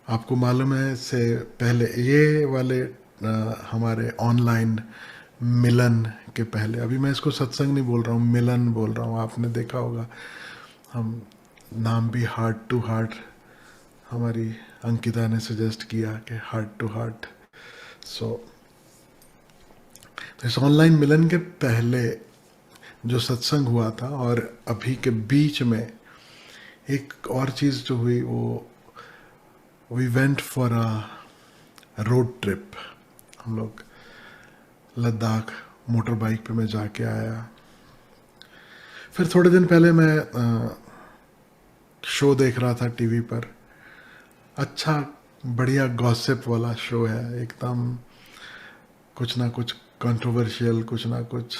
आपको मालूम है से पहले ये वाले हमारे ऑनलाइन मिलन के पहले, अभी मैं इसको सत्संग नहीं बोल रहा हूँ, मिलन बोल रहा हूँ, आपने देखा होगा, हम नाम भी हार्ट टू हार्ट, हमारी अंकिता ने सजेस्ट किया कि हार्ट टू हार्ट। सो इस ऑनलाइन मिलन के पहले जो सत्संग हुआ था और अभी के बीच में एक और चीज़ जो हुई, वो we went for a road trip. हम लोग लद्दाख मोटर बाइक पे मैं जाके आया। फिर थोड़े दिन पहले मैं शो देख रहा था टीवी पर, अच्छा बढ़िया गॉसिप वाला शो है एकदम, कुछ ना कुछ कंट्रोवर्शियल, कुछ ना कुछ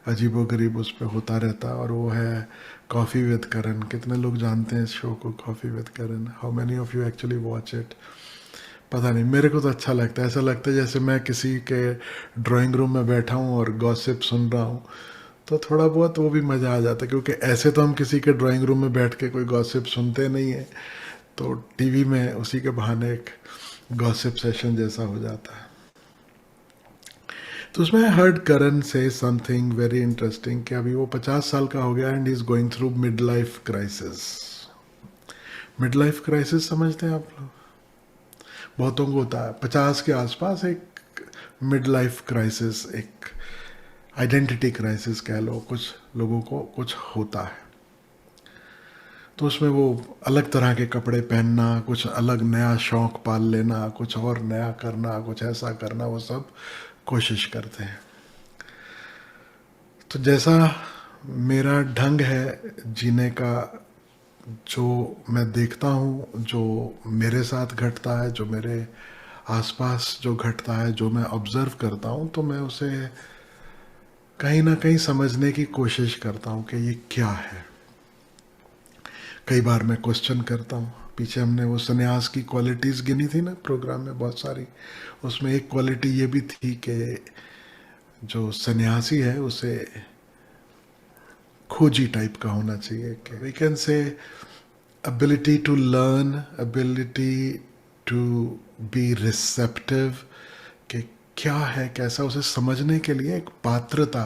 अजीबोगरीब उस पर होता रहता, और वो है कॉफ़ी विद करण। कितने लोग जानते हैं इस शो को, coffee with Karan? How many of you actually watch it? पता नहीं, मेरे को तो अच्छा लगता है। ऐसा लगता है जैसे मैं किसी के ड्राइंग रूम में बैठा हूँ और गॉसिप सुन रहा हूँ, तो थोड़ा बहुत वो भी मज़ा आ जाता है, क्योंकि ऐसे तो हम किसी के ड्राइंग रूम में बैठ के कोई गॉसिप सुनते नहीं है, तो टीवी में उसी के बहाने एक गॉसिप सेशन जैसा हो जाता है। तो उसमें हर्ड करण से समथिंग वेरी इंटरेस्टिंग कि अभी वो 50 साल का हो गया and he is going through mid life crisis. Mid life crisis समझते हैं आप लोग? बहुतों को होता है 50 के आसपास, एक मिड लाइफ क्राइसिस, एक आइडेंटिटी क्राइसिस कह लो, कुछ लोगों को कुछ होता है। तो उसमें वो अलग तरह के कपड़े पहनना, कुछ अलग नया शौक पाल लेना, कुछ और नया करना, कुछ ऐसा करना, वो सब कोशिश करते हैं। तो जैसा मेरा ढंग है जीने का, जो मैं देखता हूँ, जो मेरे साथ घटता है, जो मेरे आसपास जो घटता है, जो मैं ऑब्जर्व करता हूँ, तो मैं उसे कहीं ना कहीं समझने की कोशिश करता हूँ कि ये क्या है। कई बार मैं क्वेश्चन करता हूँ। पीछे हमने वो सन्यास की क्वालिटीज़ गिनी थी ना प्रोग्राम में, बहुत सारी, उसमें एक क्वालिटी ये भी थी कि जो सन्यासी है उसे खोजी टाइप का होना चाहिए, कि we can say ability to learn, ability to be receptive, कि क्या है, कैसा, उसे समझने के लिए एक पात्रता,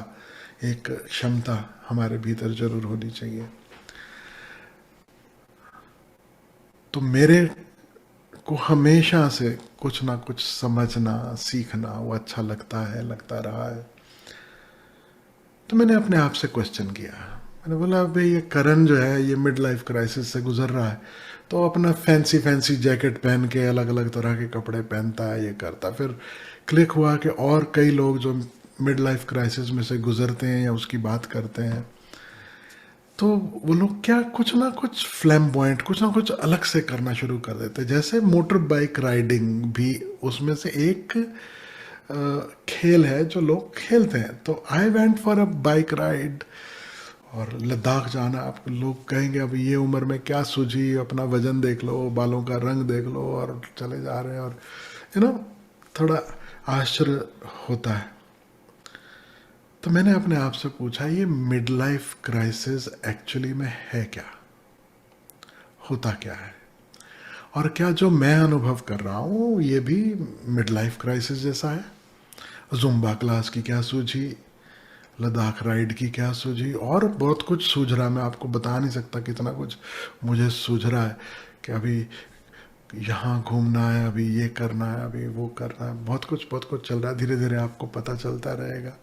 एक क्षमता हमारे भीतर जरूर होनी चाहिए। तो मेरे को हमेशा से कुछ ना कुछ समझना, सीखना वो अच्छा लगता है, लगता रहा है। तो मैंने अपने आप से क्वेश्चन किया, मैंने बोला भाई ये करण जो है ये मिड लाइफ क्राइसिस से गुजर रहा है, तो अपना फैंसी फैंसी जैकेट पहन के अलग अलग तरह के कपड़े पहनता है, ये करता। फिर क्लिक हुआ कि और कई लोग जो मिड लाइफ क्राइसिस में से गुजरते हैं या उसकी बात करते हैं, तो वो लोग क्या कुछ ना कुछ फ्लैम्बॉयंट, कुछ ना कुछ अलग से करना शुरू कर देते हैं। जैसे मोटर बाइक राइडिंग भी उसमें से एक खेल है जो लोग खेलते हैं। तो I went for a bike ride, और लद्दाख जाना, आप लोग कहेंगे अब ये उम्र में क्या सूझी, अपना वजन देख लो, बालों का रंग देख लो, और चले जा रहे हैं, और थोड़ा आश्चर्य होता है। तो मैंने अपने आप से पूछा, ये मिड लाइफ क्राइसिस एक्चुअली में है क्या, होता क्या है, और क्या जो मैं अनुभव कर रहा हूँ ये भी मिड लाइफ क्राइसिस जैसा है? जुम्बा क्लास की क्या सूझी, लद्दाख राइड की क्या सूझी, और बहुत कुछ सूझ रहा है। मैं आपको बता नहीं सकता कितना कुछ मुझे सूझ रहा है, कि अभी यहाँ घूमना है, अभी ये करना है, अभी वो करना है, बहुत कुछ चल रहा है। धीरे धीरे आपको पता चलता रहेगा।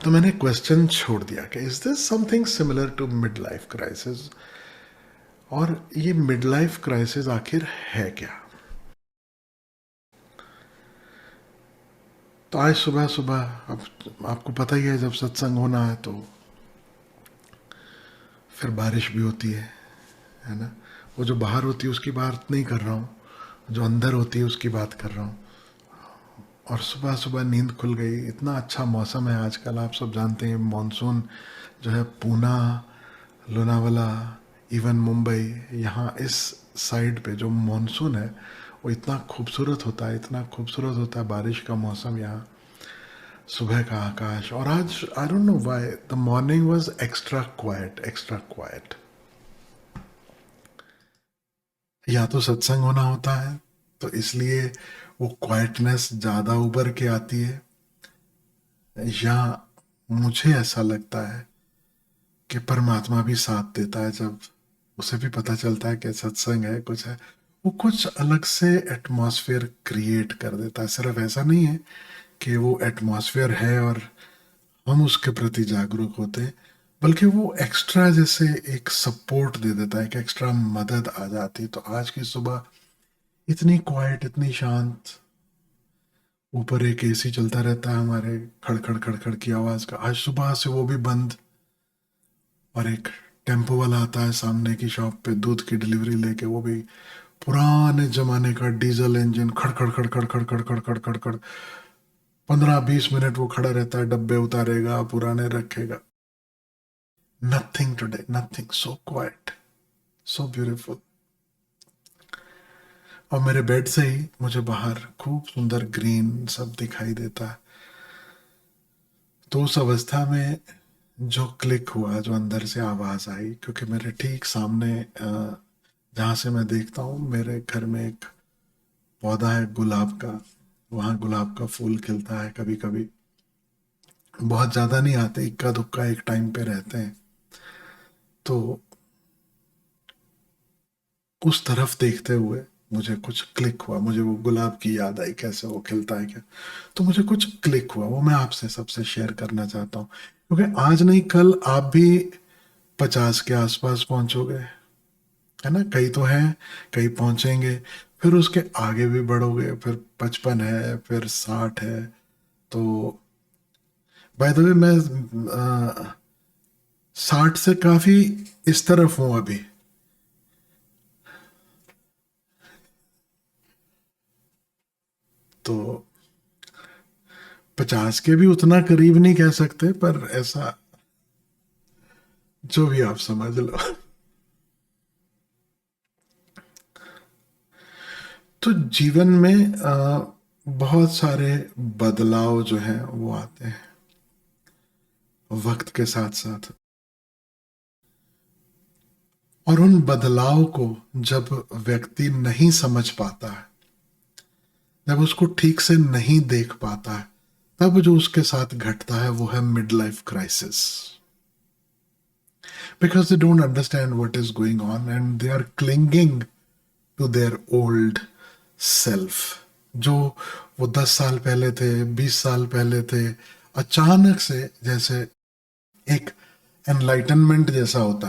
तो मैंने क्वेश्चन छोड़ दिया कि is this something similar to mid life crisis, और ये मिड लाइफ क्राइसिस आखिर है क्या? तो आज सुबह सुबह, अब आपको पता ही है जब सत्संग होना है तो फिर बारिश भी होती है ना। वो जो बाहर होती है उसकी बात नहीं कर रहा हूँ, जो अंदर होती है उसकी बात कर रहा हूँ। और सुबह सुबह नींद खुल गई। इतना अच्छा मौसम है आजकल, आप सब जानते हैं मानसून जो है, पूना, लोनावाला, इवन मुंबई, यहाँ इस साइड पे जो मानसून है वो इतना खूबसूरत होता है, इतना खूबसूरत होता है बारिश का मौसम यहाँ, सुबह का आकाश। और आज I don't know why the morning was extra quite, extra quite. या तो सत्संग होना होता है, तो इसलिए वो क्वाइटनेस ज्यादा उभर के आती है, या मुझे ऐसा लगता है कि परमात्मा भी साथ देता है, जब उसे भी पता चलता है कि सत्संग है, कुछ है, वो कुछ अलग से एटमॉस्फेयर क्रिएट कर देता है। सिर्फ ऐसा नहीं है कि वो एटमॉस्फेयर है और हम उसके प्रति जागरूक होते हैं, बल्कि वो एक्स्ट्रा जैसे एक सपोर्ट दे देता है, एक एक्स्ट्रा मदद आ जाती है। तो आज की सुबह इतनी क्वाइट, इतनी शांत, ऊपर एक एसी चलता रहता है हमारे, खड़खड़ खड़खड़ की आवाज का, आज सुबह से वो भी बंद, और एक टेम्पो वाला आता है सामने की शॉप पे दूध की डिलीवरी लेके, वो भी पुराने जमाने का डीजल इंजन, खड़खड़ खड़खड़ खड़खड़ खड़खड़ खड़खड़, 15-20 मिनट वो खड़ा रहता है, डब्बे उतारेगा, पुराने रखेगा। Nothing today, nothing, so quite, so beautiful. और मेरे बेड से ही मुझे बाहर खूब सुंदर ग्रीन सब दिखाई देता है। तो उस अवस्था में जो क्लिक हुआ, जो अंदर से आवाज आई, क्योंकि मेरे ठीक सामने जहाँ से मैं देखता हूँ, मेरे घर में एक पौधा है गुलाब का, वहाँ गुलाब का फूल खिलता है कभी कभी, बहुत ज्यादा नहीं आते, इक्का दुक्का एक टाइम पे रहते हैं। तो उस तरफ देखते हुए मुझे कुछ क्लिक हुआ, मुझे वो गुलाब की याद आई, कैसे वो खिलता है क्या। तो मुझे कुछ क्लिक हुआ, वो मैं आपसे सबसे शेयर करना चाहता हूँ, क्योंकि आज नहीं कल आप भी 50 के आसपास पहुंचोगे, है ना, कई तो हैं, कई पहुंचेंगे, फिर उसके आगे भी बढ़ोगे, फिर 55 है, फिर 60 है। तो बाय द वे मैं 60 से काफी इस तरफ हूं अभी। तो 50 के भी उतना करीब नहीं कह सकते, पर ऐसा, जो भी आप समझ लो। तो जीवन में बहुत सारे बदलाव जो हैं वो आते हैं वक्त के साथ साथ, और उन बदलाव को जब व्यक्ति नहीं समझ पाता है, जब उसको ठीक से नहीं देख पाता है, तब जो उसके साथ घटता है वो है mid life crisis, because they don't understand what is going on and they are clinging to their old self, जो वो 10 साल पहले थे, 20 साल पहले थे। अचानक से जैसे एक एनलाइटनमेंट जैसा होता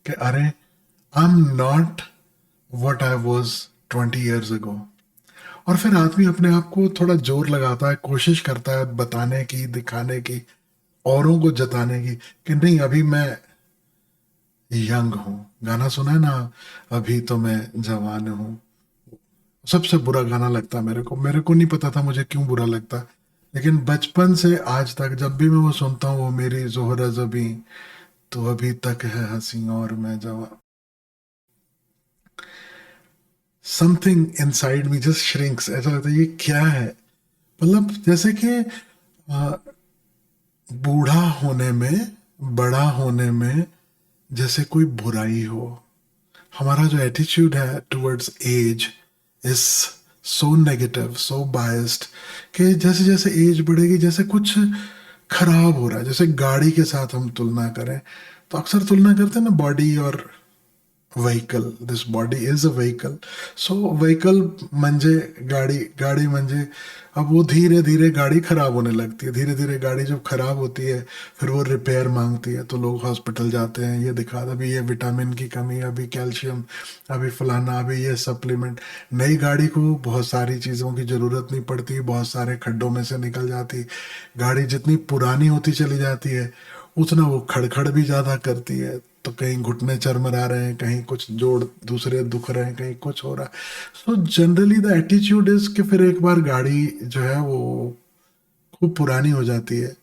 कि अरे, I am not what I was 20 years ago। और फिर आदमी अपने आप को थोड़ा जोर लगाता है, कोशिश करता है बताने की, दिखाने की, औरों को जताने की, कि नहीं अभी मैं यंग हूं। गाना सुना है ना, अभी तो मैं जवान हूं। सबसे बुरा गाना लगता है मेरे को नहीं पता था मुझे क्यों बुरा लगता, लेकिन बचपन से आज तक जब भी मैं वो सुनता हूँ, वो मेरी जोहरा जबी तो अभी तक है हंसी और मैं जवान, something inside me just shrinks, ऐसा लगता है ये क्या है। मतलब जैसे कि आ, बूढ़ा होने में, बड़ा होने में जैसे कोई बुराई हो। हमारा जो एटीट्यूड है towards age is so negative, so biased, कि जैसे जैसे एज बढ़ेगी, जैसे कुछ खराब हो रहा है, जैसे गाड़ी के साथ हम तुलना करें, तो अक्सर तुलना करते हैं ना बॉडी और vehicle, this body is a vehicle. So vehicle मंजे गाड़ी, गाड़ी मंजे, अब वो धीरे धीरे गाड़ी खराब होने लगती है, धीरे धीरे गाड़ी जब खराब होती है, फिर वो रिपेयर मांगती है, तो लोग हॉस्पिटल जाते हैं, ये दिखा अभी ये विटामिन की कमी, अभी कैल्शियम, अभी फलाना, अभी ये सप्लीमेंट। नई गाड़ी को बहुत सारी चीज़ों की ज़रूरत नहीं पड़ती, बहुत सारे खड्डों में से निकल जाती। गाड़ी जितनी पुरानी होती चली जाती है, उतना वो खड़खड़ भी ज़्यादा करती है, तो कहीं घुटने चरमरा रहे हैं, कहीं कुछ जोड़ दूसरे दुख रहे हैं, कहीं कुछ हो रहा है। So generally the attitude is कि फिर एक बार गाड़ी जो है वो खूब पुरानी हो जाती है,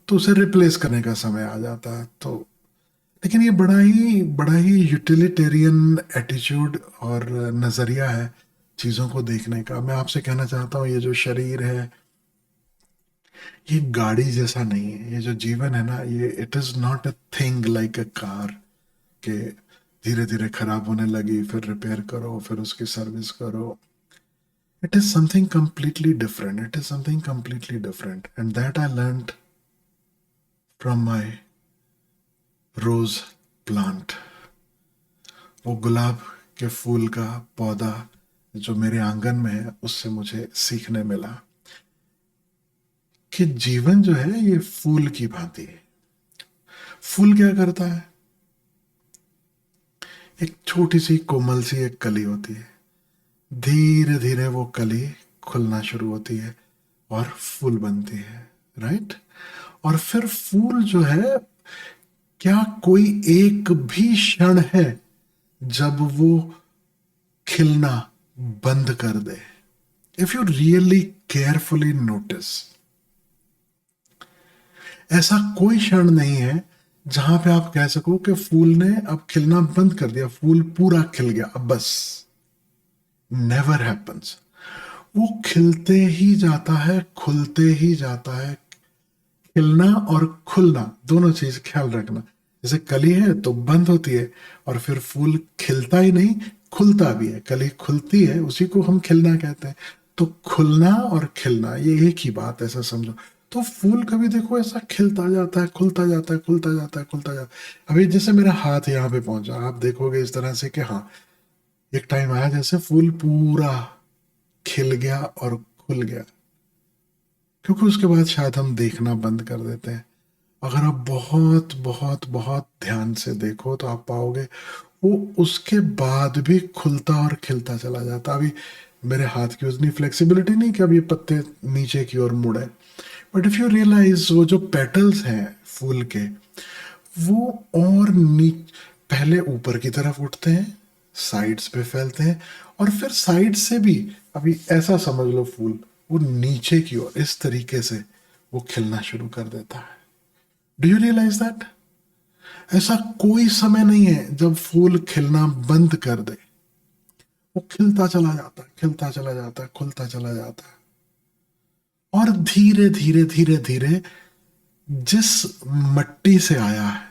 तो उसे रिप्लेस करने का समय आ जाता है। तो लेकिन ये बड़ा ही यूटिलिटेरियन एटीट्यूड और नज़रिया है चीज़ों को देखने का। मैं आपसे कहना चाहता हूँ, ये जो शरीर है, ये गाड़ी जैसा नहीं है। ये जो जीवन है ना, ये it is not a thing like a car, के धीरे धीरे खराब होने लगी, फिर रिपेयर करो, फिर उसकी सर्विस करो. It is something completely different. It is something completely different. And that I learned from my rose plant. वो गुलाब के फूल का पौधा जो मेरे आंगन में है, उससे मुझे सीखने मिला कि जीवन जो है ये फूल की भांति है. फूल क्या करता है? एक छोटी सी कोमल सी एक कली होती है. धीरे धीरे वो कली खुलना शुरू होती है और फूल बनती है. राइट. और फिर फूल जो है, क्या कोई एक भी क्षण है जब वो खिलना बंद कर दे? If you really carefully notice, ऐसा कोई क्षण नहीं है जहां पे आप कह सको कि फूल ने अब खिलना बंद कर दिया, फूल पूरा खिल गया अब बस. Never happens. वो खिलते ही जाता है, खुलते ही जाता है. खिलना और खुलना दोनों चीज ख्याल रखना. जैसे कली है तो बंद होती है, और फिर फूल खिलता ही नहीं, खुलता भी है. कली खुलती है, उसी को हम खिलना कहते हैं. तो खुलना और खिलना ये एक ही बात, ऐसा समझो. तो फूल कभी देखो ऐसा खिलता जाता है, खुलता जाता है, खुलता जाता है, खुलता जाता है. अभी जैसे मेरा हाथ यहाँ पे पहुंचा, आप देखोगे इस तरह से कि हाँ, एक टाइम आया जैसे फूल पूरा खिल गया और खुल गया. क्योंकि उसके बाद शायद हम देखना बंद कर देते हैं. अगर आप बहुत बहुत बहुत ध्यान से देखो तो आप पाओगे वो उसके बाद भी खुलता और खिलता चला जाता. अभी मेरे हाथ की उतनी फ्लेक्सिबिलिटी नहीं कि अब ये पत्ते नीचे की ओर मुड़े. बट इफ यू रियलाइज, वो जो पेटल्स हैं फूल के, वो और पहले ऊपर की तरफ उठते हैं, साइड्स पे फैलते हैं, और फिर साइड से भी, अभी ऐसा समझ लो फूल, वो नीचे की ओर इस तरीके से वो खिलना शुरू कर देता है. Do you realize that? ऐसा कोई समय नहीं है जब फूल खिलना बंद कर दे. वो खिलता चला जाता है, खिलता चला जाता है, खुलता चला जाता है. और धीरे धीरे धीरे धीरे जिस मट्टी से आया है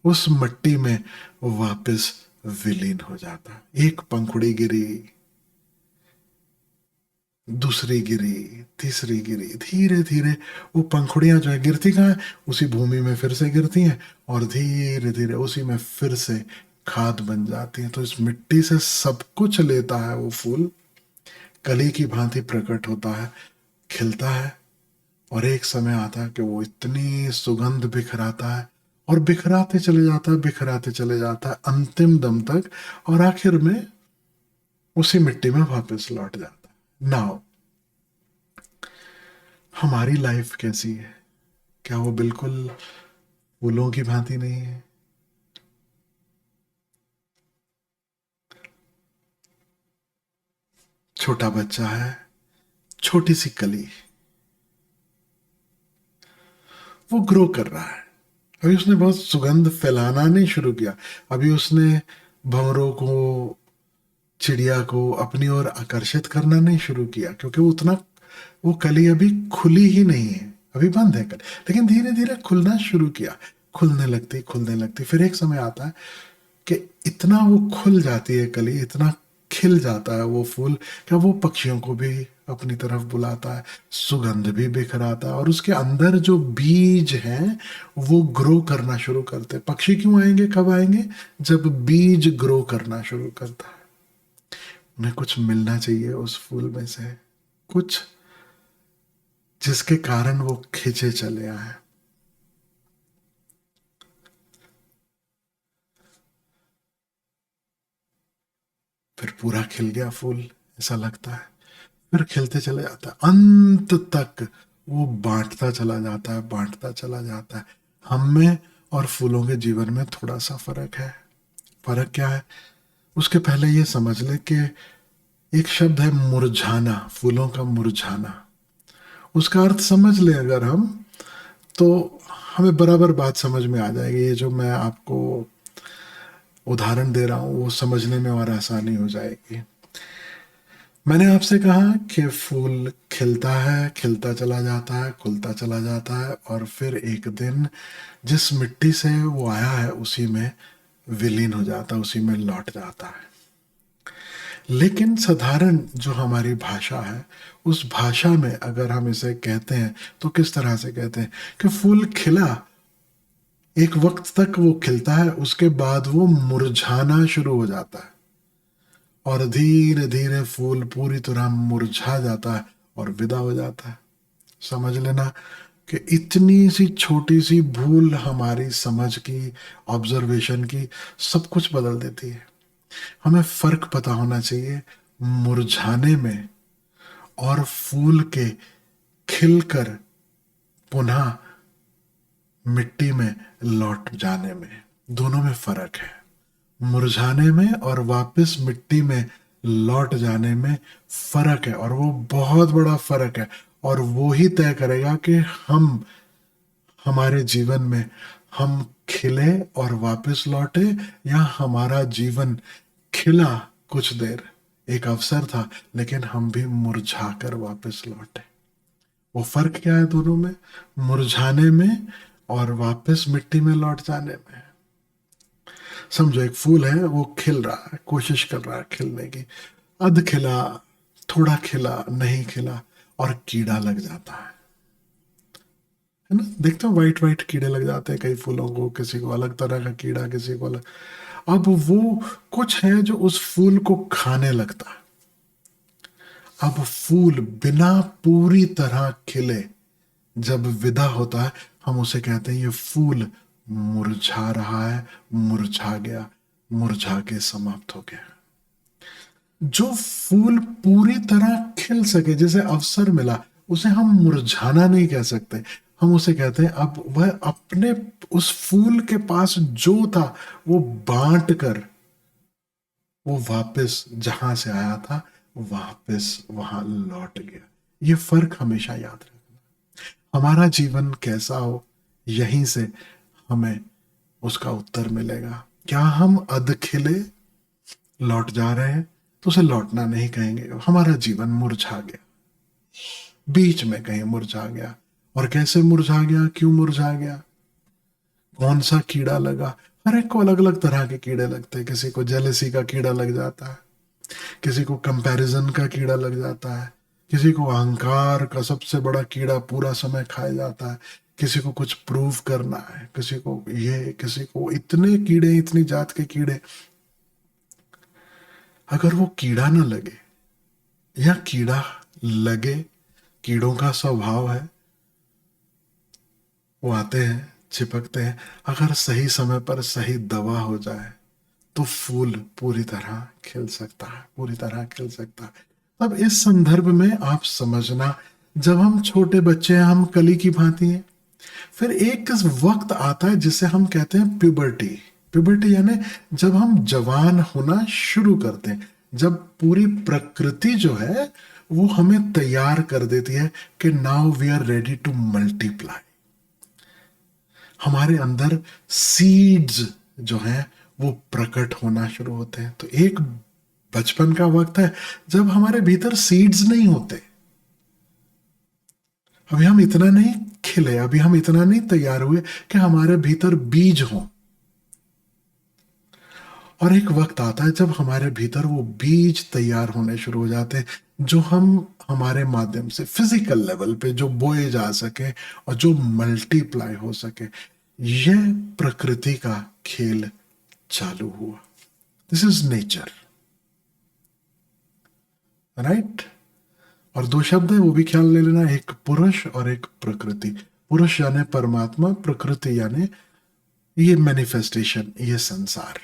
उस मट्टी में वापस विलीन हो जाता है. एक पंखुड़ी गिरी, दूसरी गिरी, तीसरी गिरी, धीरे धीरे वो पंखुड़ियां जो है गिरती कहाँ है, उसी भूमि में फिर से गिरती हैं, और धीरे धीरे उसी में फिर से खाद बन जाती हैं. तो इस मिट्टी से सब कुछ लेता है वो फूल, कली की भांति प्रकट होता है, खिलता है, और एक समय आता है कि वो इतनी सुगंध बिखराता है, और बिखराते चले जाता है, बिखराते चले जाता है अंतिम दम तक, और आखिर में उसी मिट्टी में वापस लौट जाता है. नाउ हमारी लाइफ कैसी है? क्या वो बिल्कुल फूलों की भांति नहीं है? छोटा बच्चा है, छोटी सी कली, वो ग्रो कर रहा है. अभी उसने बहुत सुगंध फैलाना नहीं शुरू किया. अभी उसने भंवरों को, चिड़िया को अपनी ओर आकर्षित करना नहीं शुरू किया, क्योंकि वो उतना, वो कली अभी खुली ही नहीं है, अभी बंद है कली. लेकिन धीरे धीरे खुलना शुरू किया, खुलने लगती, खुलने लगती. फिर एक समय आता है कि इतना वो खुल जाती है कली, इतना खिल जाता है वो फूल, कि वो पक्षियों को भी अपनी तरफ बुलाता है, सुगंध भी बिखराता है, और उसके अंदर जो बीज हैं वो ग्रो करना शुरू करते हैं. पक्षी क्यों आएंगे, कब आएंगे? जब बीज ग्रो करना शुरू करता है. उन्हें कुछ मिलना चाहिए उस फूल में से, कुछ जिसके कारण वो खिंचे चले आए. फिर पूरा खिल गया फूल ऐसा लगता है, फिर खिलते चले जाता है, अंत तक वो बांटता चला जाता है, बांटता चला जाता है. हम में और फूलों के जीवन में थोड़ा सा फर्क है. फर्क क्या है? उसके पहले ये समझ ले कि एक शब्द है मुरझाना, फूलों का मुरझाना. उसका अर्थ समझ ले अगर हम, तो हमें बराबर बात समझ में आ जाएगी. ये जो मैं आपको उदाहरण दे रहा हूँ वो समझने में और आसानी हो जाएगी. मैंने आपसे कहा कि फूल खिलता है, खिलता चला जाता है, खुलता चला जाता है, और फिर एक दिन जिस मिट्टी से वो आया है उसी में विलीन हो जाता है, उसी में लौट जाता है। लेकिन साधारण जो हमारी भाषा है, उस भाषा में अगर हम इसे कहते हैं तो किस तरह से कहते हैं कि फूल खिला, एक वक्त तक वो खिलता है, उसके बाद वो मुरझाना शुरू हो जाता है और धीरे धीरे फूल पूरी तरह मुरझा जाता है और विदा हो जाता है। समझ लेना कि इतनी सी छोटी सी भूल हमारी समझ की, ऑब्जर्वेशन की, सब कुछ बदल देती है। हमें फर्क पता होना चाहिए मुरझाने में और फूल के खिलकर पुनः मिट्टी में लौट जाने में। दोनों में फर्क है। मुरझाने में और वापस मिट्टी में लौट जाने में फर्क है, और वो बहुत बड़ा फर्क है। और वो ही तय करेगा कि हम हमारे जीवन में हम खिले और वापस लौटे, या हमारा जीवन खिला कुछ देर, एक अवसर था, लेकिन हम भी मुरझा कर वापस लौटे। वो फर्क क्या है दोनों में? मुरझाने में और वापस मिट्टी में लौट जाने में। समझो एक फूल है, वो खिल रहा है, कोशिश कर रहा है खिलने की, अध खिला, थोड़ा खिला, नहीं खिला, और कीड़ा लग जाता है ना। देखते हो वाइट वाइट कीड़े लग जाते हैं कई फूलों को, किसी को अलग तरह का कीड़ा, किसी को अलग। अब वो कुछ है जो उस फूल को खाने लगता है। अब फूल बिना पूरी तरह खिले जब विदा होता है, हम उसे कहते हैं ये फूल मुरझा रहा है, मुरझा गया, मुरझा के समाप्त हो गया। जो फूल पूरी तरह खिल सके, जिसे अवसर मिला, उसे हम मुरझाना नहीं कह सकते। हम उसे कहते हैं अब वह अपने उस फूल के पास जो था वो बांट कर वो वापस जहां से आया था वापस वहां लौट गया। ये फर्क हमेशा याद रखना। हमारा जीवन कैसा हो, यहीं से हमें उसका उत्तर मिलेगा। क्या हम अध खिले लौट जा रहे हैं, तो उसे लौटना नहीं कहेंगे। हमारा जीवन मुरझा गया, बीच में कहीं मुरझा गया। और कैसे मुरझा गया, क्यों मुरझा गया, कौन सा कीड़ा लगा? हर एक को अलग अलग तरह के कीड़े लगते हैं। किसी को जेलसी का कीड़ा लग जाता है, किसी को कंपैरिजन का कीड़ा लग जाता है, किसी को अहंकार का सबसे बड़ा कीड़ा पूरा समय खाया जाता है, किसी को कुछ प्रूव करना है, किसी को ये, किसी को इतने कीड़े, इतनी जात के कीड़े। अगर वो कीड़ा ना लगे या कीड़ा लगे, कीड़ों का स्वभाव है, वो आते हैं, चिपकते हैं। अगर सही समय पर सही दवा हो जाए तो फूल पूरी तरह खिल सकता है, पूरी तरह खिल सकता है। अब इस संदर्भ में आप समझना, जब हम छोटे बच्चे हैं, हम कली की भांति हैं। फिर एक वक्त आता है जिसे हम कहते हैं प्यूबर्टी। प्यूबर्टी यानी जब हम जवान होना शुरू करते हैं, जब पूरी प्रकृति जो है वो हमें तैयार कर देती है कि now we are ready to multiply. हमारे अंदर सीड्स जो हैं वो प्रकट होना शुरू होते हैं। तो एक बचपन का वक्त है जब हमारे भीतर सीड्स नहीं होते। अभी हम इतना नहीं खिले, अभी हम इतना नहीं तैयार हुए कि हमारे भीतर बीज हो। और एक वक्त आता है जब हमारे भीतर वो बीज तैयार होने शुरू हो जाते हैं, जो हम हमारे माध्यम से फिजिकल लेवल पे जो बोए जा सके और जो मल्टीप्लाई हो सके। यह प्रकृति का खेल चालू हुआ। This is nature, right. और दो शब्द है, वो भी ख्याल ले लेना, एक पुरुष और एक प्रकृति। पुरुष यानी परमात्मा, प्रकृति यानी ये मैनिफेस्टेशन, ये संसार।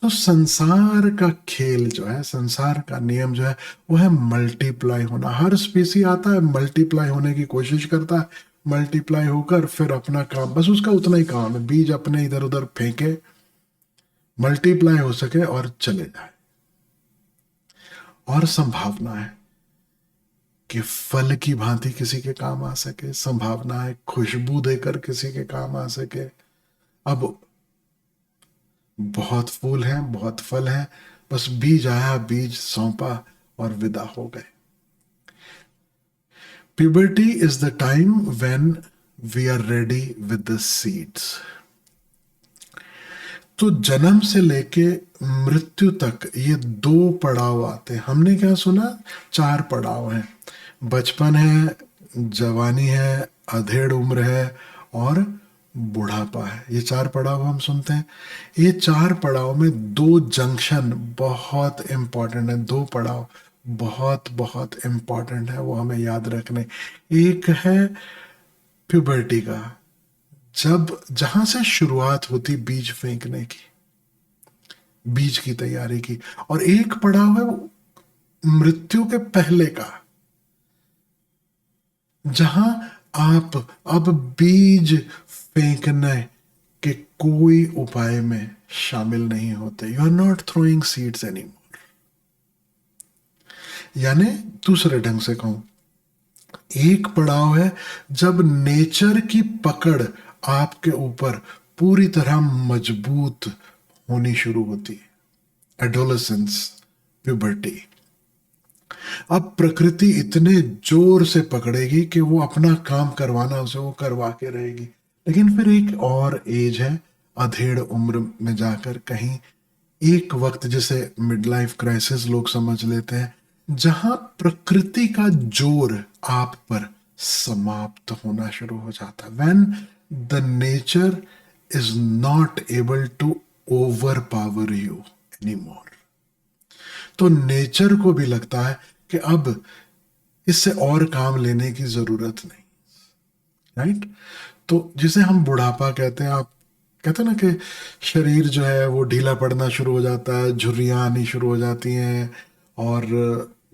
तो संसार का खेल जो है, संसार का नियम जो है, वो है मल्टीप्लाई होना। हर स्पीसी आता है, मल्टीप्लाई होने की कोशिश करता है, मल्टीप्लाई होकर फिर अपना काम, बस उसका उतना ही काम है, बीज अपने इधर उधर फेंके, मल्टीप्लाई हो सके और चले जाए। और संभावना है कि फल की भांति किसी के काम आ सके, संभावना है खुशबू देकर किसी के काम आ सके। अब बहुत फूल हैं, बहुत फल हैं, बस बीज आया, बीज सौंपा और विदा हो गए। Puberty is the time when we are ready with the seeds. तो जन्म से लेके मृत्यु तक ये दो पड़ाव आते हैं। हमने क्या सुना, चार पड़ाव हैं। बचपन है, जवानी है, अधेड़ उम्र है और बुढ़ापा है। ये चार पड़ाव हम सुनते हैं। ये चार पड़ाव में दो जंक्शन बहुत इंपॉर्टेंट है, दो पड़ाव बहुत बहुत इंपॉर्टेंट है, वो हमें याद रखने। एक है प्यूबर्टी का, जब जहां से शुरुआत होती बीज फेंकने की, बीज की तैयारी की। और एक पड़ाव है मृत्यु के पहले का, जहां आप अब बीज फेंकने के कोई उपाय में शामिल नहीं होते। You are not throwing seeds anymore. यानी दूसरे ढंग से कहूं, एक पड़ाव है जब नेचर की पकड़ आपके ऊपर पूरी तरह मजबूत होनी शुरू होती है, एडोलेसेंस, प्यूबर्टी। अब प्रकृति इतने जोर से पकड़ेगी कि वो अपना काम करवाना उसे वो करवा के रहेगी। लेकिन फिर एक और एज है, अधेड़ उम्र में जाकर कहीं एक वक्त जिसे मिड लाइफ क्राइसिस लोग समझ लेते हैं, जहां प्रकृति का जोर आप पर समाप्त होना शुरू हो जाता है। When the nature is not able to overpower you anymore. तो नेचर को भी लगता है कि अब इससे और काम लेने की जरूरत नहीं, राइट। तो जिसे हम बुढ़ापा कहते हैं, आप कहते हैं ना कि शरीर जो है वो ढीला पड़ना शुरू हो जाता है, झुर्रियां आनी शुरू हो जाती हैं और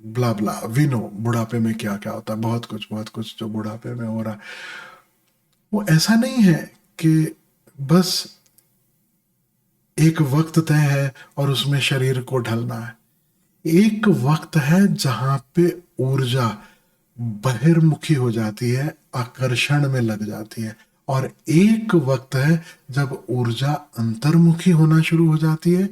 ब्ला ब्ला। वी नो बुढ़ापे में क्या क्या होता है, बहुत कुछ जो बुढ़ापे में हो रहा है। वो ऐसा नहीं है कि बस एक वक्त तय है और उसमें शरीर को ढलना है। एक वक्त है जहां पे ऊर्जा बहिर्मुखी हो जाती है, आकर्षण में लग जाती है। और एक वक्त है जब ऊर्जा अंतर्मुखी होना शुरू हो जाती है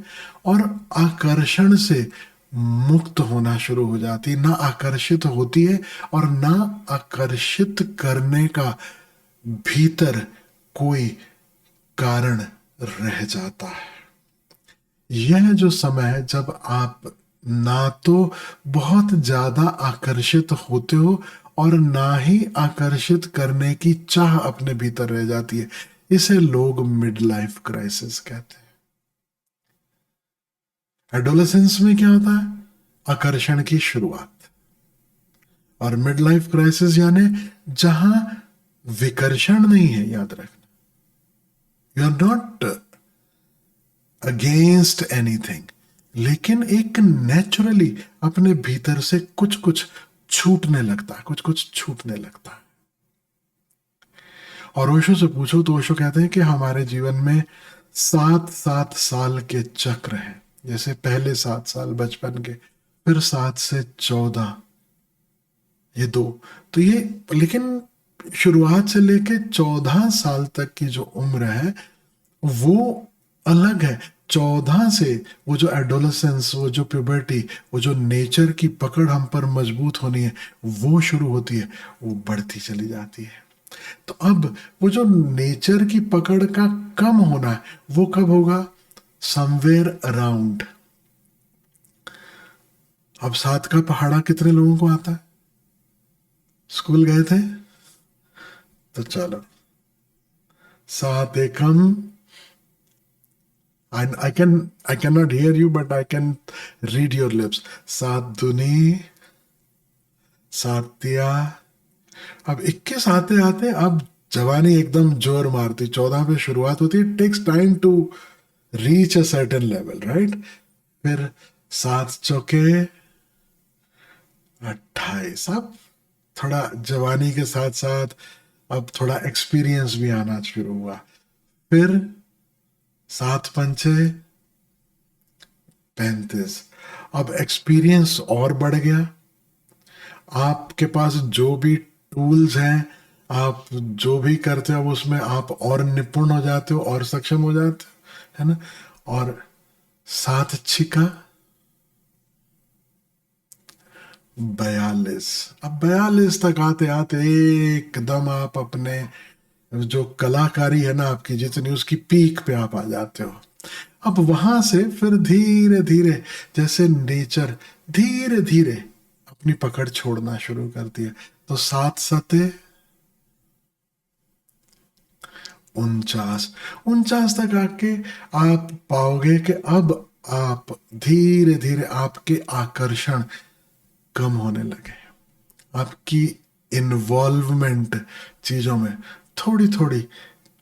और आकर्षण से मुक्त होना शुरू हो जाती है। ना आकर्षित होती है और ना आकर्षित करने का भीतर कोई कारण रह जाता है। यह जो समय है जब आप ना तो बहुत ज्यादा आकर्षित होते हो और ना ही आकर्षित करने की चाह अपने भीतर रह जाती है, इसे लोग मिड लाइफ क्राइसिस कहते हैं। एडोलेसेंस में क्या होता है, आकर्षण की शुरुआत। और मिड लाइफ क्राइसिस यानी जहां विकर्षण नहीं है, याद रखना, you are not against anything, लेकिन एक नेचुरली अपने भीतर से कुछ कुछ छूटने लगता है, कुछ कुछ छूटने लगता है। और ओशो से पूछो तो ओशो कहते हैं कि हमारे जीवन में 7-7 साल के चक्र हैं। जैसे पहले 7 साल बचपन के, फिर 7 से 14, ये दो। तो ये, लेकिन शुरुआत से लेके 14 साल तक की जो उम्र है वो अलग है। 14 से वो जो एडोलेसेंस, वो जो प्यूबर्टी, वो जो नेचर की पकड़ हम पर मजबूत होनी है वो शुरू होती है, वो बढ़ती चली जाती है। तो अब वो जो नेचर की पकड़ का कम होना है वो कब होगा, समवेयर अराउंड। अब 7 का पहाड़ा कितने लोगों को आता है, स्कूल गए थे तो चलो, 7 एकम, I cannot hear you, but I can read your lips. 7 दूनी, 7 तिया। अब 21 आते आते अब जवानी एकदम जोर मारती, 14 पे शुरुआत होती है। Takes time to reach a certain level, right. फिर 7 चौके 28। अब थोड़ा जवानी के साथ साथ अब थोड़ा एक्सपीरियंस भी आना शुरू हुआ। फिर 7 पंचे 35। अब एक्सपीरियंस और बढ़ गया, आपके पास जो भी टूल्स हैं, आप जो भी करते हो उसमें आप और निपुण हो जाते हो और सक्षम हो जाते हो, है ना। और 7 छिका 42। अब 42 तक आते आते एकदम आप अपने जो कलाकारी है ना आपकी जितनी, उसकी पीक पे आप आ जाते हो। अब वहां से फिर धीरे धीरे, जैसे नेचर धीरे धीरे अपनी पकड़ छोड़ना शुरू कर दिया, तो 7 सते 49 तक आके आप पाओगे कि अब आप धीरे धीरे आपके आकर्षण कम होने लगे, आपकी इन्वॉल्वमेंट चीजों में थोड़ी थोड़ी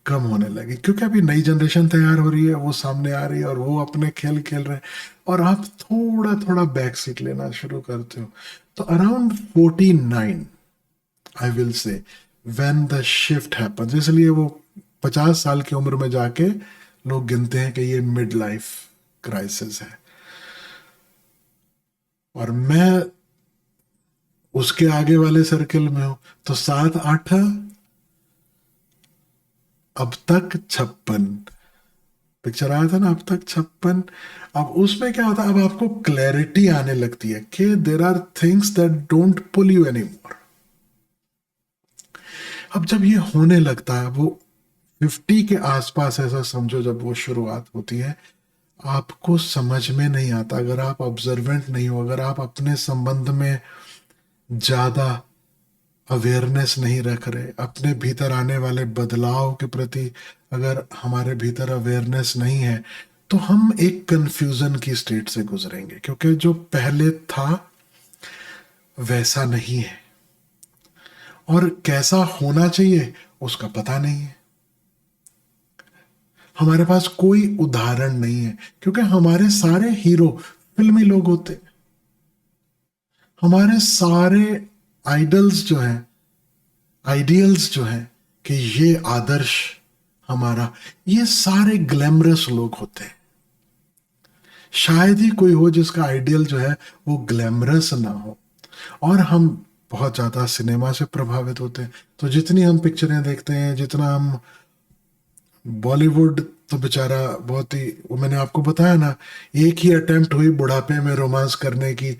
कम होने लगी, क्योंकि अभी नई जनरेशन तैयार हो रही है, वो सामने आ रही है और वो अपने खेल खेल रहे हैं, और आप थोड़ा थोड़ा बैक सीट लेना शुरू करते हो। तो around 49 I will say when the shift happens, इसलिए वो 50 साल की उम्र में जाके लोग गिनते हैं कि ये मिड लाइफ क्राइसिस है। और मैं उसके आगे वाले सर्कल में हूं, तो 7 8 अब तक 56 पिक्चर आया था ना, अब तक 56। अब उसमें क्या होता है, अब आपको क्लैरिटी आने लगती है कि there are things that don't pull you anymore. अब जब ये होने लगता है, वो 50 के आसपास ऐसा समझो, जब वो शुरुआत होती है, आपको समझ में नहीं आता, अगर आप ऑब्जर्वेंट नहीं हो, अगर आप अपने संबंध में ज्यादा अवेयरनेस नहीं रख रहे, अपने भीतर आने वाले बदलाव के प्रति अगर हमारे भीतर अवेयरनेस नहीं है, तो हम एक कंफ्यूजन की स्टेट से गुजरेंगे, क्योंकि जो पहले था वैसा नहीं है, और कैसा होना चाहिए उसका पता नहीं है। हमारे पास कोई उदाहरण नहीं है, क्योंकि हमारे सारे हीरो फिल्मी लोग होते, हमारे सारे आइडल्स जो हैं, आइडियल्स जो हैं कि ये आदर्श हमारा, ये सारे ग्लैमरस लोग होते हैं। शायद ही कोई हो जिसका आइडियल जो है वो ग्लैमरस ना हो। और हम बहुत ज्यादा सिनेमा से प्रभावित होते हैं, तो जितनी हम पिक्चरें देखते हैं, जितना हम बॉलीवुड, तो बेचारा बहुत ही, वो मैंने आपको बताया ना, एक ही अटेम्प्ट हुई बुढ़ापे में रोमांस करने की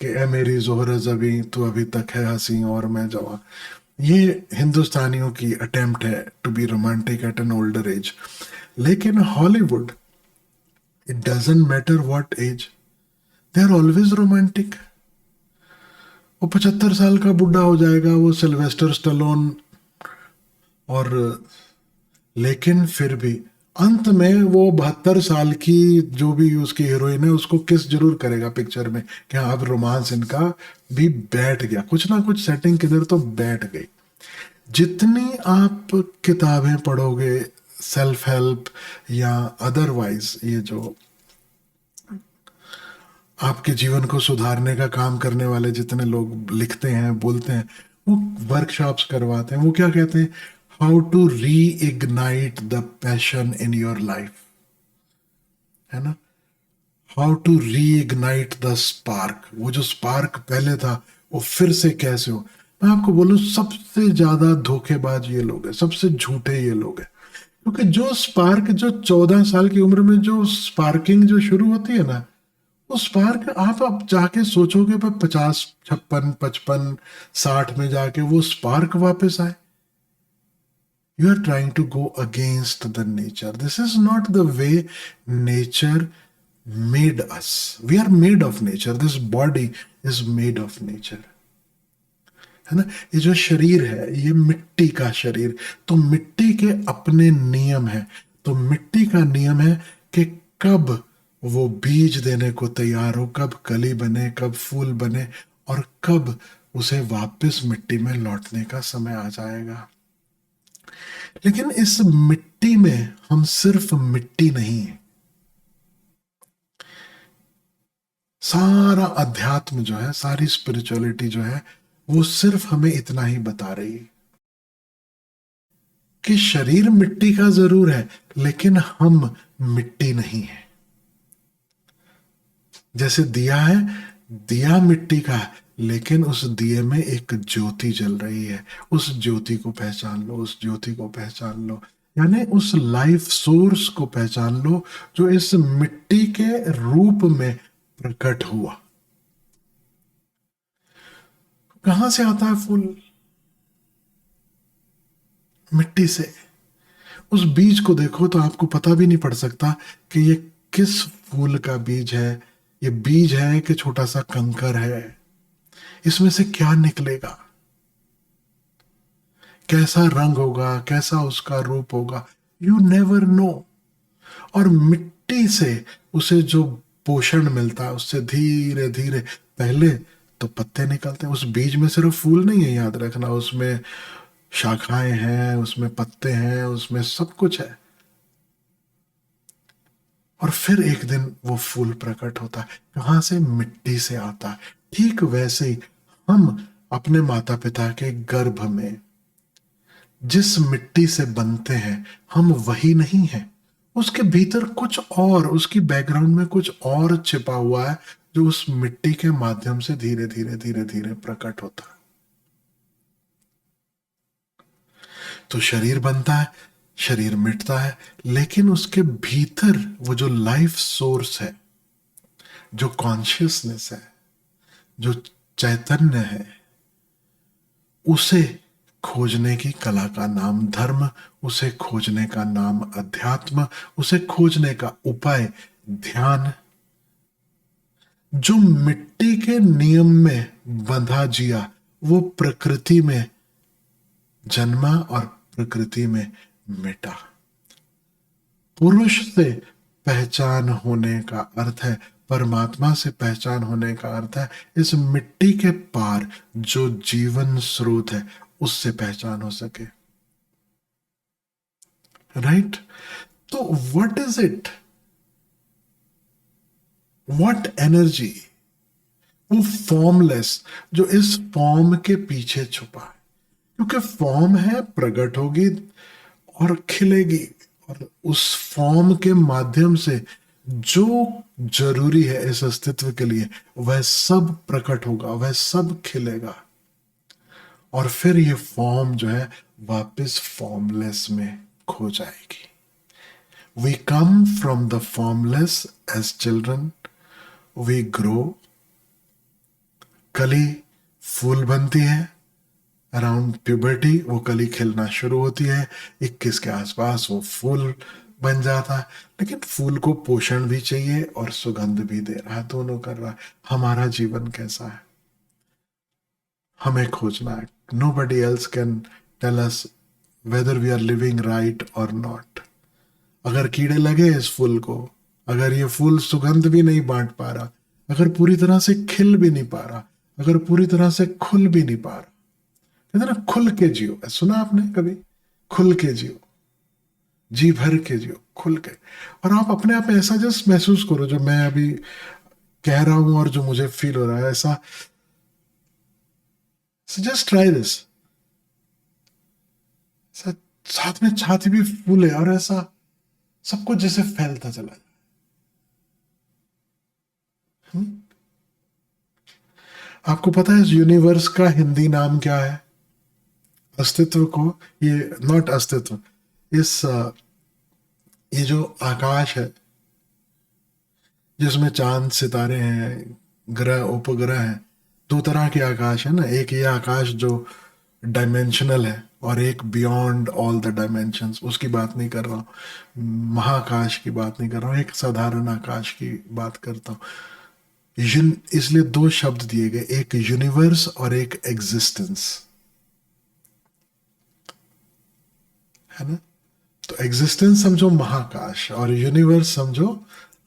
कि ए मेरी जोहरा जबी तू अभी तक है हंसी और मैं जवां। ये हिंदुस्तानियों की अटेम्प्ट है to be romantic at an older age. लेकिन Hollywood, it doesn't matter what age, they are always romantic. वो 75 साल का बुढ़ा हो जाएगा, वो सिल्वेस्टर स्टलोन, और लेकिन फिर भी अंत में वो 72 साल की जो भी उसकी हीरोइन है उसको किस जरूर करेगा पिक्चर में, कि हाँ अब रोमांस इनका भी बैठ गया, कुछ ना कुछ सेटिंग किधर तो बैठ गई। जितनी आप किताबें पढ़ोगे, सेल्फ हेल्प या अदरवाइज, ये जो आपके जीवन को सुधारने का काम करने वाले जितने लोग लिखते हैं, बोलते हैं, वो वर्कशॉप्स करवाते हैं, वो क्या कहते हैं, how to reignite the passion in your life, है ना, how to reignite the spark, वो जो स्पार्क पहले था वो फिर से कैसे हो। मैं आपको बोलूं, सबसे ज्यादा धोखेबाज ये लोग हैं, सबसे झूठे ये लोग हैं, क्योंकि जो स्पार्क, जो 14 साल की उम्र में जो स्पार्किंग जो शुरू होती है ना, वो स्पार्क आप अब जाके सोचोगे पर 50 56 55 60 में जाके वो स्पार्क वापस आए। You are trying to go against the nature, this is not the way nature made us, we are made of nature, this body is made of nature, है ना। ये जो शरीर है, ये मिट्टी का शरीर, तो मिट्टी के अपने नियम है। तो मिट्टी का नियम है कि कब वो बीज देने को तैयार हो, कब कली बने, कब फूल बने, और कब उसे वापस मिट्टी में लौटने का समय आ जाएगा। लेकिन इस मिट्टी में हम सिर्फ मिट्टी नहीं है, सारा अध्यात्म जो है, सारी स्पिरिचुअलिटी जो है, वो सिर्फ हमें इतना ही बता रही है कि शरीर मिट्टी का जरूर है, लेकिन हम मिट्टी नहीं है। जैसे दिया है, दिया मिट्टी का है, लेकिन उस दिए में एक ज्योति जल रही है, उस ज्योति को पहचान लो, उस ज्योति को पहचान लो, यानी उस लाइफ सोर्स को पहचान लो जो इस मिट्टी के रूप में प्रकट हुआ। कहां से आता है फूल? मिट्टी से। उस बीज को देखो तो आपको पता भी नहीं पड़ सकता कि ये किस फूल का बीज है, ये बीज है कि छोटा सा कंकर है, इसमें से क्या निकलेगा, कैसा रंग होगा, कैसा उसका रूप होगा, यू नेवर नो। और मिट्टी से उसे जो पोषण मिलता है, उससे धीरे धीरे, पहले तो पत्ते निकलते हैं, उस बीज में सिर्फ फूल नहीं है, याद रखना, उसमें शाखाएं हैं, उसमें पत्ते हैं, उसमें सब कुछ है। और फिर एक दिन वो फूल प्रकट होता है, कहां से? मिट्टी से आता है। ठीक वैसे ही हम अपने माता पिता के गर्भ में जिस मिट्टी से बनते हैं, हम वही नहीं हैं, उसके भीतर कुछ और, उसकी बैकग्राउंड में कुछ और छिपा हुआ है, जो उस मिट्टी के माध्यम से धीरे धीरे धीरे धीरे प्रकट होता है। तो शरीर बनता है, शरीर मिटता है, लेकिन उसके भीतर वो जो लाइफ सोर्स है, जो कॉन्शियसनेस है, जो चैतन्य है, उसे खोजने की कला का नाम धर्म, उसे खोजने का नाम अध्यात्म, उसे खोजने का उपाय ध्यान। जो मिट्टी के नियम में बंधा जिया, वो प्रकृति में जन्मा और प्रकृति में मिटा। पुरुष से पहचान होने का अर्थ है, परमात्मा से पहचान होने का अर्थ है, इस मिट्टी के पार जो जीवन स्रोत है उससे पहचान हो सके। राइट? तो what is it, what energy, वो फॉर्मलेस जो इस फॉर्म के पीछे छुपा है, क्योंकि फॉर्म है, प्रकट होगी और खिलेगी, और उस फॉर्म के माध्यम से जो जरूरी है इस अस्तित्व के लिए वह सब प्रकट होगा, वह सब खिलेगा, और फिर ये फॉर्म जो है वापस फॉर्मलेस में खो जाएगी। We come from the formless as children, we grow, कली फूल बनती है, अराउंड प्यूबर्टी वो कली खिलना शुरू होती है, 21 के आसपास वो फूल बन जाता है। लेकिन फूल को पोषण भी चाहिए और सुगंध भी दे रहा है, दोनों कर रहा है। हमारा जीवन कैसा है, हमें खोजना है। Nobody else can tell us whether we are living right और नॉट। अगर कीड़े लगे इस फूल को, अगर ये फूल सुगंध भी नहीं बांट पा रहा, अगर पूरी तरह से खिल भी नहीं पा रहा, अगर पूरी तरह से खुल भी नहीं पा रहा, कहते ना खुल के जियो, सुना आपने कभी? खुल के जियो, जी भर के जियो, खुल के। और आप अपने आप में ऐसा जस्ट महसूस करो, जो मैं अभी कह रहा हूं और जो मुझे फील हो रहा है, ऐसा जस्ट ट्राई दिस। साथ में छाती भी फूले और ऐसा सब कुछ जैसे फैलता चला जाए। आपको पता है इस यूनिवर्स का हिंदी नाम क्या है? अस्तित्व को, ये नॉट अस्तित्व, इस ये जो आकाश है जिसमें चांद सितारे हैं, ग्रह उपग्रह हैं, दो तरह के आकाश है ना। एक ये आकाश जो डायमेंशनल है, और एक बियॉन्ड ऑल द डायमेंशंस, उसकी बात नहीं कर रहा हूँ, महाकाश की बात नहीं कर रहा हूँ, एक साधारण आकाश की बात करता हूँ। इसलिए दो शब्द दिए गए, एक यूनिवर्स और एक एग्जिस्टेंस, है ना। तो एग्जिस्टेंस समझो महाकाश और यूनिवर्स समझो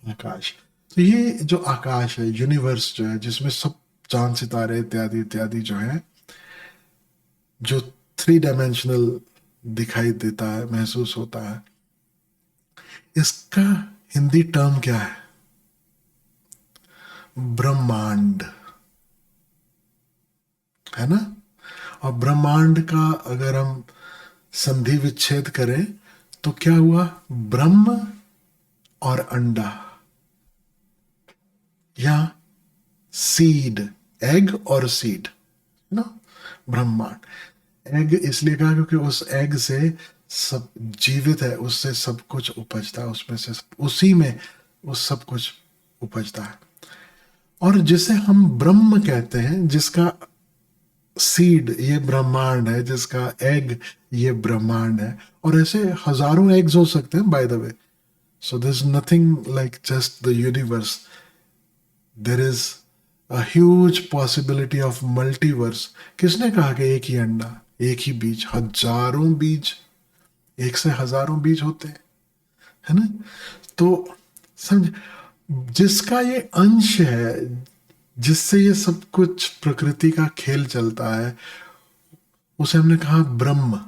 आकाश। तो ये जो आकाश है, यूनिवर्स जो है, जिसमें सब चांद सितारे इत्यादि इत्यादि जो है, जो 3 डायमेंशनल दिखाई देता है, महसूस होता है, इसका हिंदी टर्म क्या है? ब्रह्मांड, है ना। और ब्रह्मांड का अगर हम संधि विच्छेद करें तो क्या हुआ? ब्रह्म और अंडा, या सीड, एग और सीड, ना। ब्रह्मांड एग इसलिए कहा क्योंकि उस एग से सब जीवित है, उससे सब कुछ उपजता है, उसमें से उसी में वो सब कुछ उपजता है। और जिसे हम ब्रह्म कहते हैं, जिसका सीड ये ब्रह्मांड है, जिसका एग ये ब्रह्मांड है, और ऐसे हजारों एग्स हो सकते हैं by the way. So there is nothing like just the universe. There is a huge possibility of multiverse. किसने कहा कि एक ही अंडा, एक ही बीज? हजारों बीज, एक से हजारों बीज होते हैं, है ना? तो समझ, जिसका ये अंश है, जिससे ये सब कुछ प्रकृति का खेल चलता है, उसे हमने कहा ब्रह्म.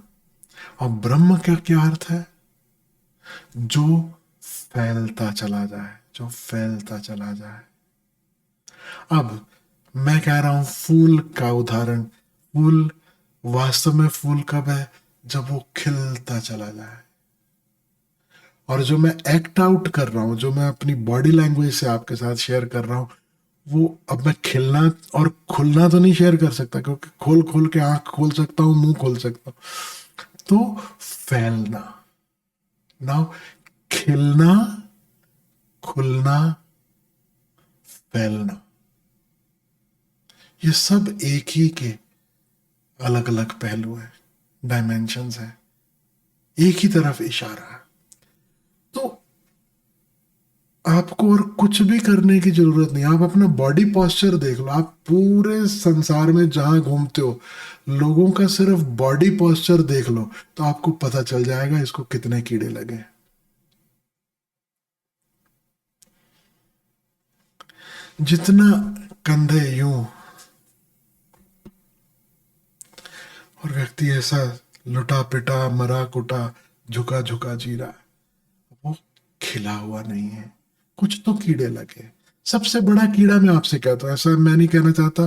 और ब्रह्म का क्या अर्थ है? जो फैलता चला जाए, जो फैलता चला जाए. अब मैं कह रहा हूं फूल का उदाहरण. फूल, वास्तव में फूल कब है? जब वो खिलता चला जाए. और जो मैं एक्ट आउट कर रहा हूं, जो मैं अपनी बॉडी लैंग्वेज से आपके साथ शेयर कर रहा हूं, वो अब मैं खिलना और खुलना तो नहीं शेयर कर सकता, क्योंकि खोल खोल के आंख खोल सकता हूं, मुंह खोल सकता हूं. तो फैलना, नाउ खिलना, खुलना, फैलना, ये सब एक ही के अलग अलग पहलू है, डायमेंशंस है, एक ही तरफ इशारा है. तो आपको और कुछ भी करने की जरूरत नहीं. आप अपना बॉडी पोस्चर देख लो. आप पूरे संसार में जहां घूमते हो, लोगों का सिर्फ बॉडी पोस्चर देख लो, तो आपको पता चल जाएगा इसको कितने कीड़े लगे. जितना कंधे यूं और व्यक्ति ऐसा लुटा पिटा, मरा कुटा, झुका झुका जी रहा है, वो खिला हुआ नहीं है. कुछ तो कीड़े लगे. सबसे बड़ा कीड़ा, मैं आपसे कहता हूं, ऐसा मैं नहीं कहना चाहता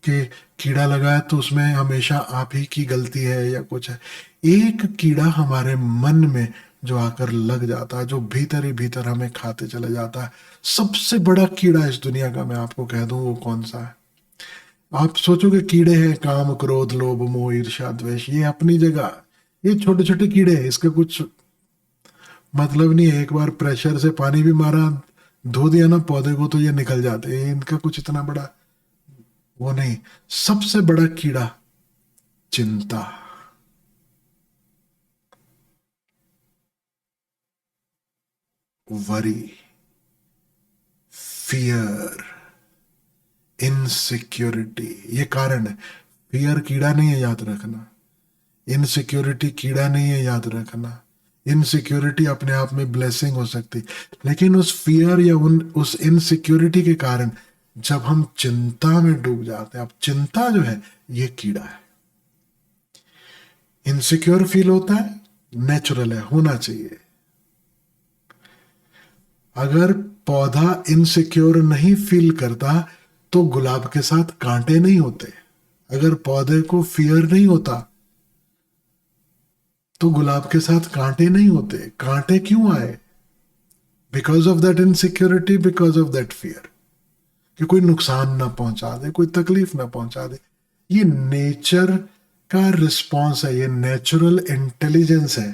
कि कीड़ा लगा है तो उसमें हमेशा आप ही की गलती है या कुछ है. एक कीड़ा हमारे मन में जो आकर लग जाता है, जो भीतर ही भीतर हमें खाते चले जाता है, सबसे बड़ा कीड़ा इस दुनिया का मैं आपको कह दूं वो कौन सा है. आप सोचोगे कीड़े हैं काम, क्रोध, लोभ, मोह, ईर्ष्या, द्वेष, ये अपनी जगह. ये छोटे छोटे कीड़े हैं, इसका कुछ मतलब नहीं है. एक बार प्रेशर से पानी भी मारा, धो दिया ना पौधे को, तो ये निकल जाते हैं. इनका कुछ इतना बड़ा वो नहीं. सबसे बड़ा कीड़ा चिंता. वरी, फियर, इनसिक्योरिटी, ये कारण है. फियर कीड़ा नहीं है, याद रखना. इनसिक्योरिटी कीड़ा नहीं है, याद रखना. इनसिक्योरिटी अपने आप में ब्लेसिंग हो सकती, लेकिन उस फियर या उस इनसिक्योरिटी के कारण जब हम चिंता में डूब जाते हैं, अब चिंता जो है ये कीड़ा है. इनसिक्योर फील होता है, नेचुरल है, होना चाहिए. अगर पौधा इनसिक्योर नहीं फील करता तो गुलाब के साथ कांटे नहीं होते. अगर पौधे को फियर नहीं होता तो गुलाब के साथ कांटे नहीं होते. कांटे क्यों आए? Because of that insecurity, because of that fear, कि कोई नुकसान ना पहुंचा दे, कोई तकलीफ ना पहुंचा दे. ये नेचर का रिस्पॉन्स है, ये नेचुरल इंटेलिजेंस है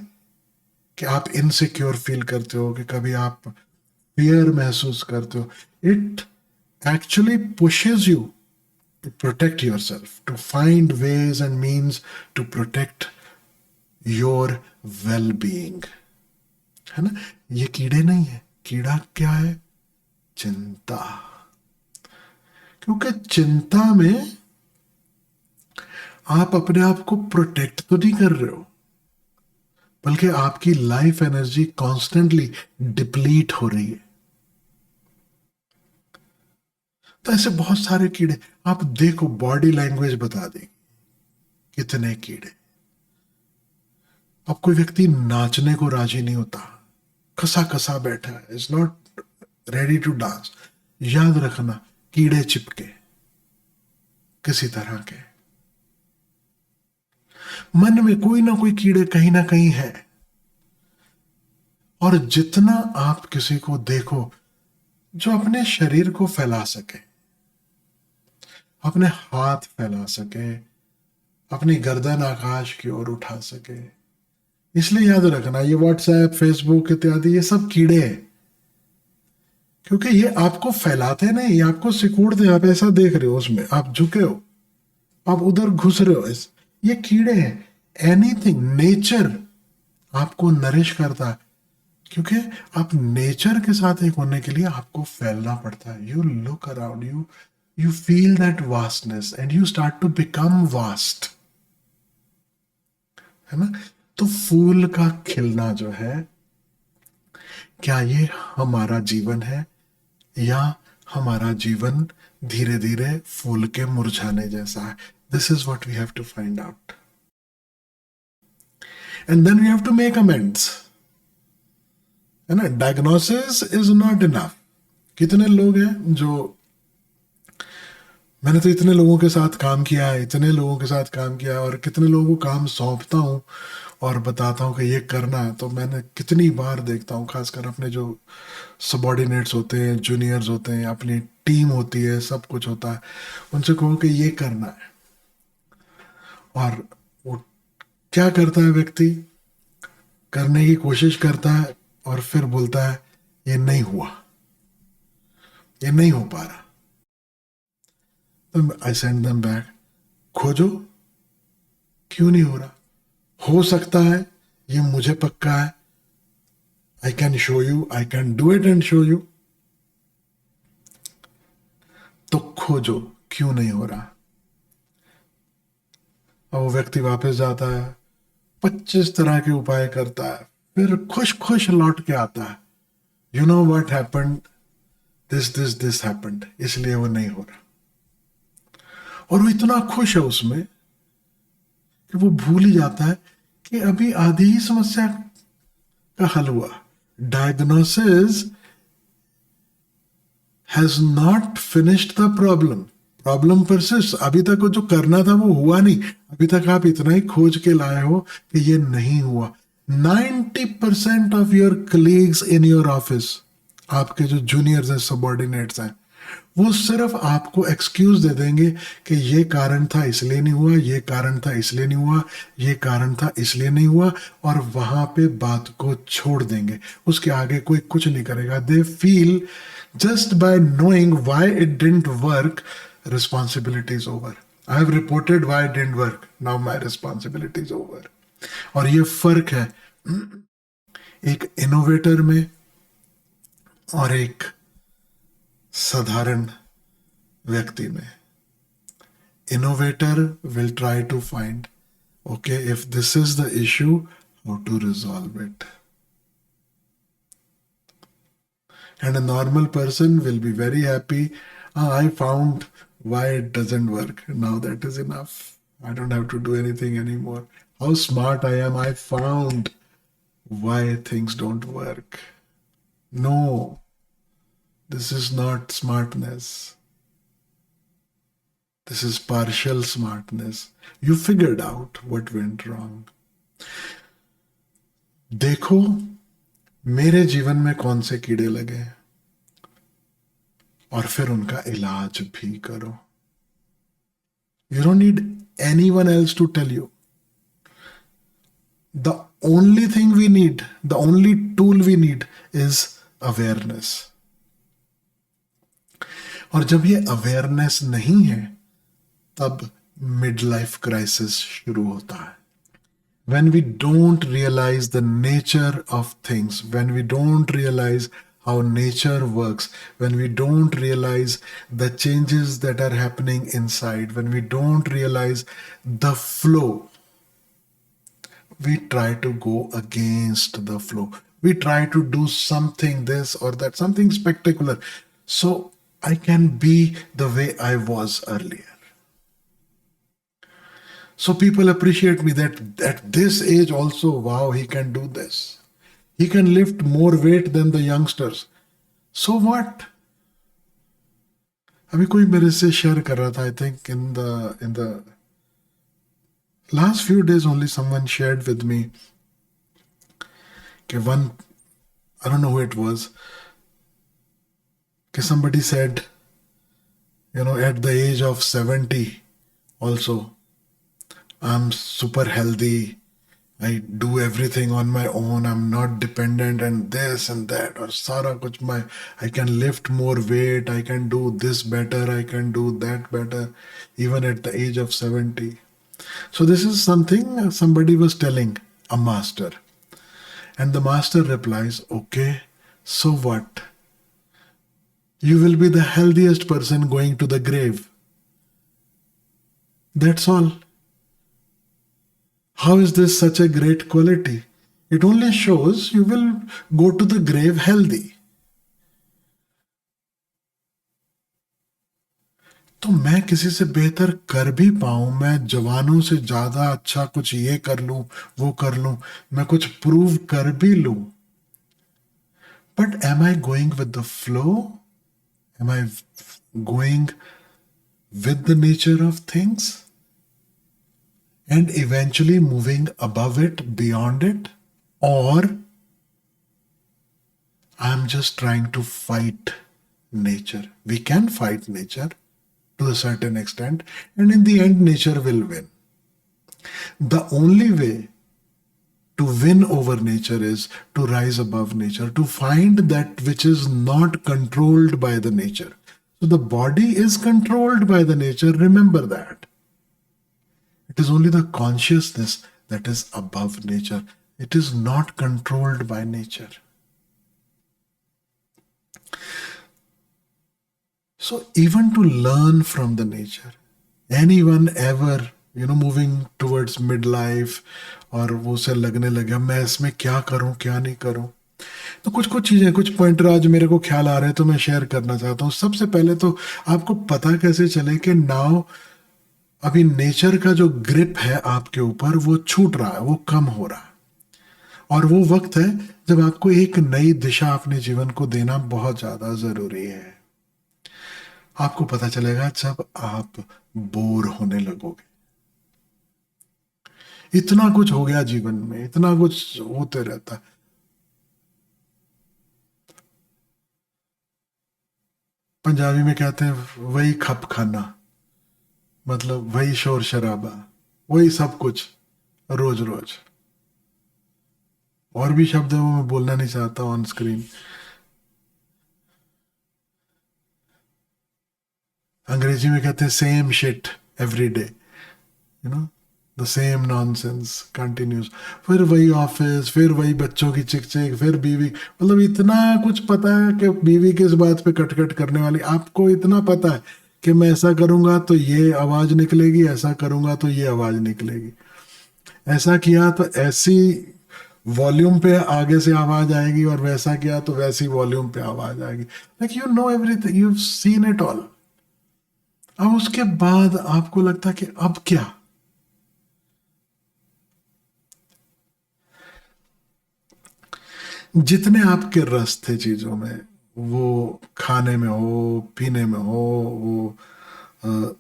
कि आप इनसिक्योर फील करते हो, कि कभी आप फियर महसूस करते हो. It actually pushes you to protect yourself, to find ways and means to protect your wellbeing, है ना? ये कीड़े नहीं है. कीड़ा क्या है? चिंता. क्योंकि चिंता में आप अपने आप को प्रोटेक्ट तो नहीं कर रहे हो, बल्कि आपकी लाइफ एनर्जी कॉन्स्टेंटली डिप्लीट हो रही है. तो ऐसे बहुत सारे कीड़े आप देखो, बॉडी लैंग्वेज बता देगी कितने कीड़े. अब कोई व्यक्ति नाचने को राजी नहीं होता, कसा कसा बैठा है, is not ready to dance. याद रखना, कीड़े चिपके किसी तरह के. मन में कोई ना कोई कीड़े कहीं ना कहीं है. और जितना आप किसी को देखो जो अपने शरीर को फैला सके, अपने हाथ फैला सके, अपनी गर्दन आकाश की ओर उठा सके, इसलिए याद रखना ये व्हाट्सएप, फेसबुक इत्यादि ये सब कीड़े हैं. क्योंकि ये आपको फैलाते नहीं, ये आपको सिकुड़ते. आप ऐसा देख रहे हो, उसमें आप झुके हो, आप उधर घुस रहे हो। ये कीड़े हैं। एनीथिंग, नेचर आपको नरिश करता है, क्योंकि आप नेचर के साथ एक होने के लिए आपको फैलना पड़ता है। You look around you, you feel that vastness and you start to become vast, है ना। तो फूल का खिलना जो है, क्या ये हमारा जीवन है, या हमारा जीवन धीरे धीरे फूल के मुरझाने जैसा है? This is what we have to find out, and then we have to make amends, है ना। Diagnosis is not enough. कितने लोग हैं जो, मैंने तो इतने लोगों के साथ काम किया है, इतने लोगों के साथ काम किया है, और कितने लोगों को काम सौंपता हूँ और बताता हूँ कि ये करना है, तो मैंने कितनी बार देखता हूँ, खासकर अपने जो सबॉर्डिनेट्स होते हैं, जूनियर्स होते हैं, अपनी टीम होती है, सब कुछ होता है, उनसे कहूँ कि ये करना है, और वो क्या करता है व्यक्ति, करने की कोशिश करता है और फिर बोलता है ये नहीं हुआ, ये नहीं हो पा रहा। तो आई सेंड देम बैक, खोजो क्यों नहीं हो रहा। हो सकता है, ये मुझे पक्का है, I can show you, I can do it and show you. तो खोजो क्यों नहीं हो रहा। और वो व्यक्ति वापस जाता है, 25 तरह के उपाय करता है, फिर खुश खुश लौट के आता है, you know what happened, this happened, इसलिए वो नहीं हो रहा। और वो इतना खुश है उसमें कि वो भूल ही जाता है कि अभी आधी ही समस्या का हल हुआ। Diagnosis has not finished the problem, problem persist. अभी तक वो जो करना था वो हुआ नहीं, अभी तक आप इतना ही खोज के लाए हो कि ये नहीं हुआ। 90% of your colleagues in your office, आपके जो जूनियर्स हैं, सबॉर्डिनेट्स हैं, वो सिर्फ आपको एक्सक्यूज दे देंगे कि ये कारण था इसलिए नहीं हुआ, ये कारण था इसलिए नहीं हुआ, ये कारण था इसलिए नहीं हुआ, और वहां पे बात को छोड़ देंगे, उसके आगे कोई कुछ नहीं करेगा। They feel just by knowing why it didn't work, responsibility is over. I have reported why it didn't work, now my responsibility is over. और ये फर्क है एक इनोवेटर में और एक साधारण व्यक्ति में। Innovator will try to find, okay, if this is the issue, how to resolve it. And a normal person will be very happy. "Ah, I found why it doesn't work. Now that is enough. I don't have to do anything anymore. How smart I am. I found why things don't work." No, this is not smartness. This is partial smartness. You figured out what went wrong. देखो मेरे जीवन में कौन से कीड़े लगे, और फिर उनका इलाज भी करो। You don't need anyone else to tell you. The only thing we need, the only tool we need is awareness. और जब ये अवेयरनेस नहीं है, तब मिड लाइफ क्राइसिस शुरू होता है। When we don't realize the nature of things, when we don't realize how nature works, when we don't realize the changes that are happening inside, when we don't realize the flow, we try to go against the flow. We try to do something, this or that, something spectacular, so I can be the way I was earlier. So people appreciate me that at this age also, wow, he can do this. He can lift more weight than the youngsters. So what? अभी कोई मेरे से share कर रहा था, I think in the last few days only, someone shared with me कि one, I don't know who it was, कि somebody said, you know, at the age of 70 also, I'm super healthy, I do everything on my own, I'm not dependent and this and that, और सारा कुछ my, I can lift more weight, I can do this better, I can do that better, even at the age of 70. So this is something somebody was telling a master, and the master replies, okay, so what? You will be the healthiest person going to the grave. That's all. How is this such a great quality? It only shows you will go to the grave healthy. तो मैं किसी से बेहतर कर भी पाऊं, मैं जवानों से ज्यादा अच्छा कुछ ये कर लूं, वो कर लूं, मैं कुछ प्रूव कर भी लूं, but am I going with the flow? Am I going with the nature of things and eventually moving above it, beyond it? Or I'm just trying to fight nature? We can fight nature to a certain extent, and in the end, nature will win. The only way to win over nature is to rise above nature, to find that which is not controlled by the nature. So the body is controlled by the nature, remember that. It is only the consciousness that is above nature. It is not controlled by nature. So even to learn from the nature, anyone ever, moving towards midlife, और वो से लगने लगे मैं इसमें क्या करूं क्या नहीं करूं, तो कुछ कुछ चीजें, कुछ पॉइंटर आज मेरे को ख्याल आ रहे हैं तो मैं शेयर करना चाहता हूं. सबसे पहले तो आपको पता कैसे चले कि नाउ अभी नेचर का जो ग्रिप है आपके ऊपर वो छूट रहा है, वो कम हो रहा है, और वो वक्त है जब आपको एक नई दिशा अपने जीवन को देना बहुत ज्यादा जरूरी है. आपको पता चलेगा जब आप बोर होने लगोगे. इतना कुछ हो गया जीवन में, इतना कुछ होते रहता है. पंजाबी में कहते हैं वही खप खाना, मतलब वही शोर शराबा, वही सब कुछ रोज रोज. और भी शब्द है वो मैं बोलना नहीं चाहता ऑन स्क्रीन. अंग्रेजी में कहते हैं same shit every day, the same nonsense continuous. फिर वही ऑफिस, फिर वही बच्चों की चिक चिक, फिर बीवी, मतलब इतना कुछ पता है कि बीवी किस बात पे कटकट करने वाली. आपको इतना पता है कि मैं ऐसा करूंगा तो ये आवाज निकलेगी, ऐसा करूंगा तो ये आवाज निकलेगी, ऐसा किया तो ऐसी वॉल्यूम पे आगे से आवाज आएगी, और वैसा किया तो वैसी वॉल्यूम पे आवाज आएगी. Like you know everything, you seen it all. अब उसके बाद आपको लगता है कि अब क्या. जितने आपके रस थे चीजों में, वो खाने में हो, पीने में हो, वो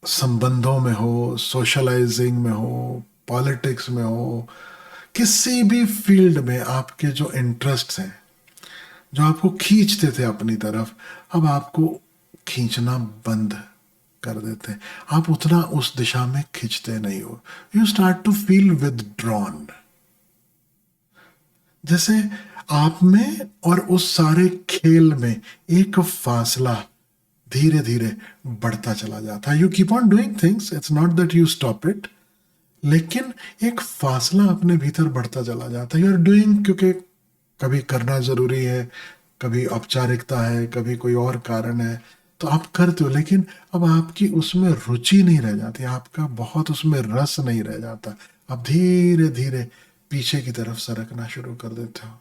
संबंधों में हो, सोशलाइजिंग में हो, पॉलिटिक्स में हो, किसी भी फील्ड में आपके जो इंटरेस्ट हैं, जो आपको खींचते थे अपनी तरफ, अब आपको खींचना बंद कर देते हैं. आप उतना उस दिशा में खींचते नहीं हो. You start to feel withdrawn. जैसे आप में और उस सारे खेल में एक फासला धीरे धीरे बढ़ता चला जाता है. You keep on doing things, it's not that you stop it, लेकिन एक फासला अपने भीतर बढ़ता चला जाता है. यू आर डूइंग क्योंकि कभी करना जरूरी है, कभी औपचारिकता है, कभी कोई और कारण है, तो आप करते हो, लेकिन अब आपकी उसमें रुचि नहीं रह जाती, आपका बहुत उसमें रस नहीं रह जाता. आप धीरे धीरे पीछे की तरफ सरकना शुरू कर देते हो.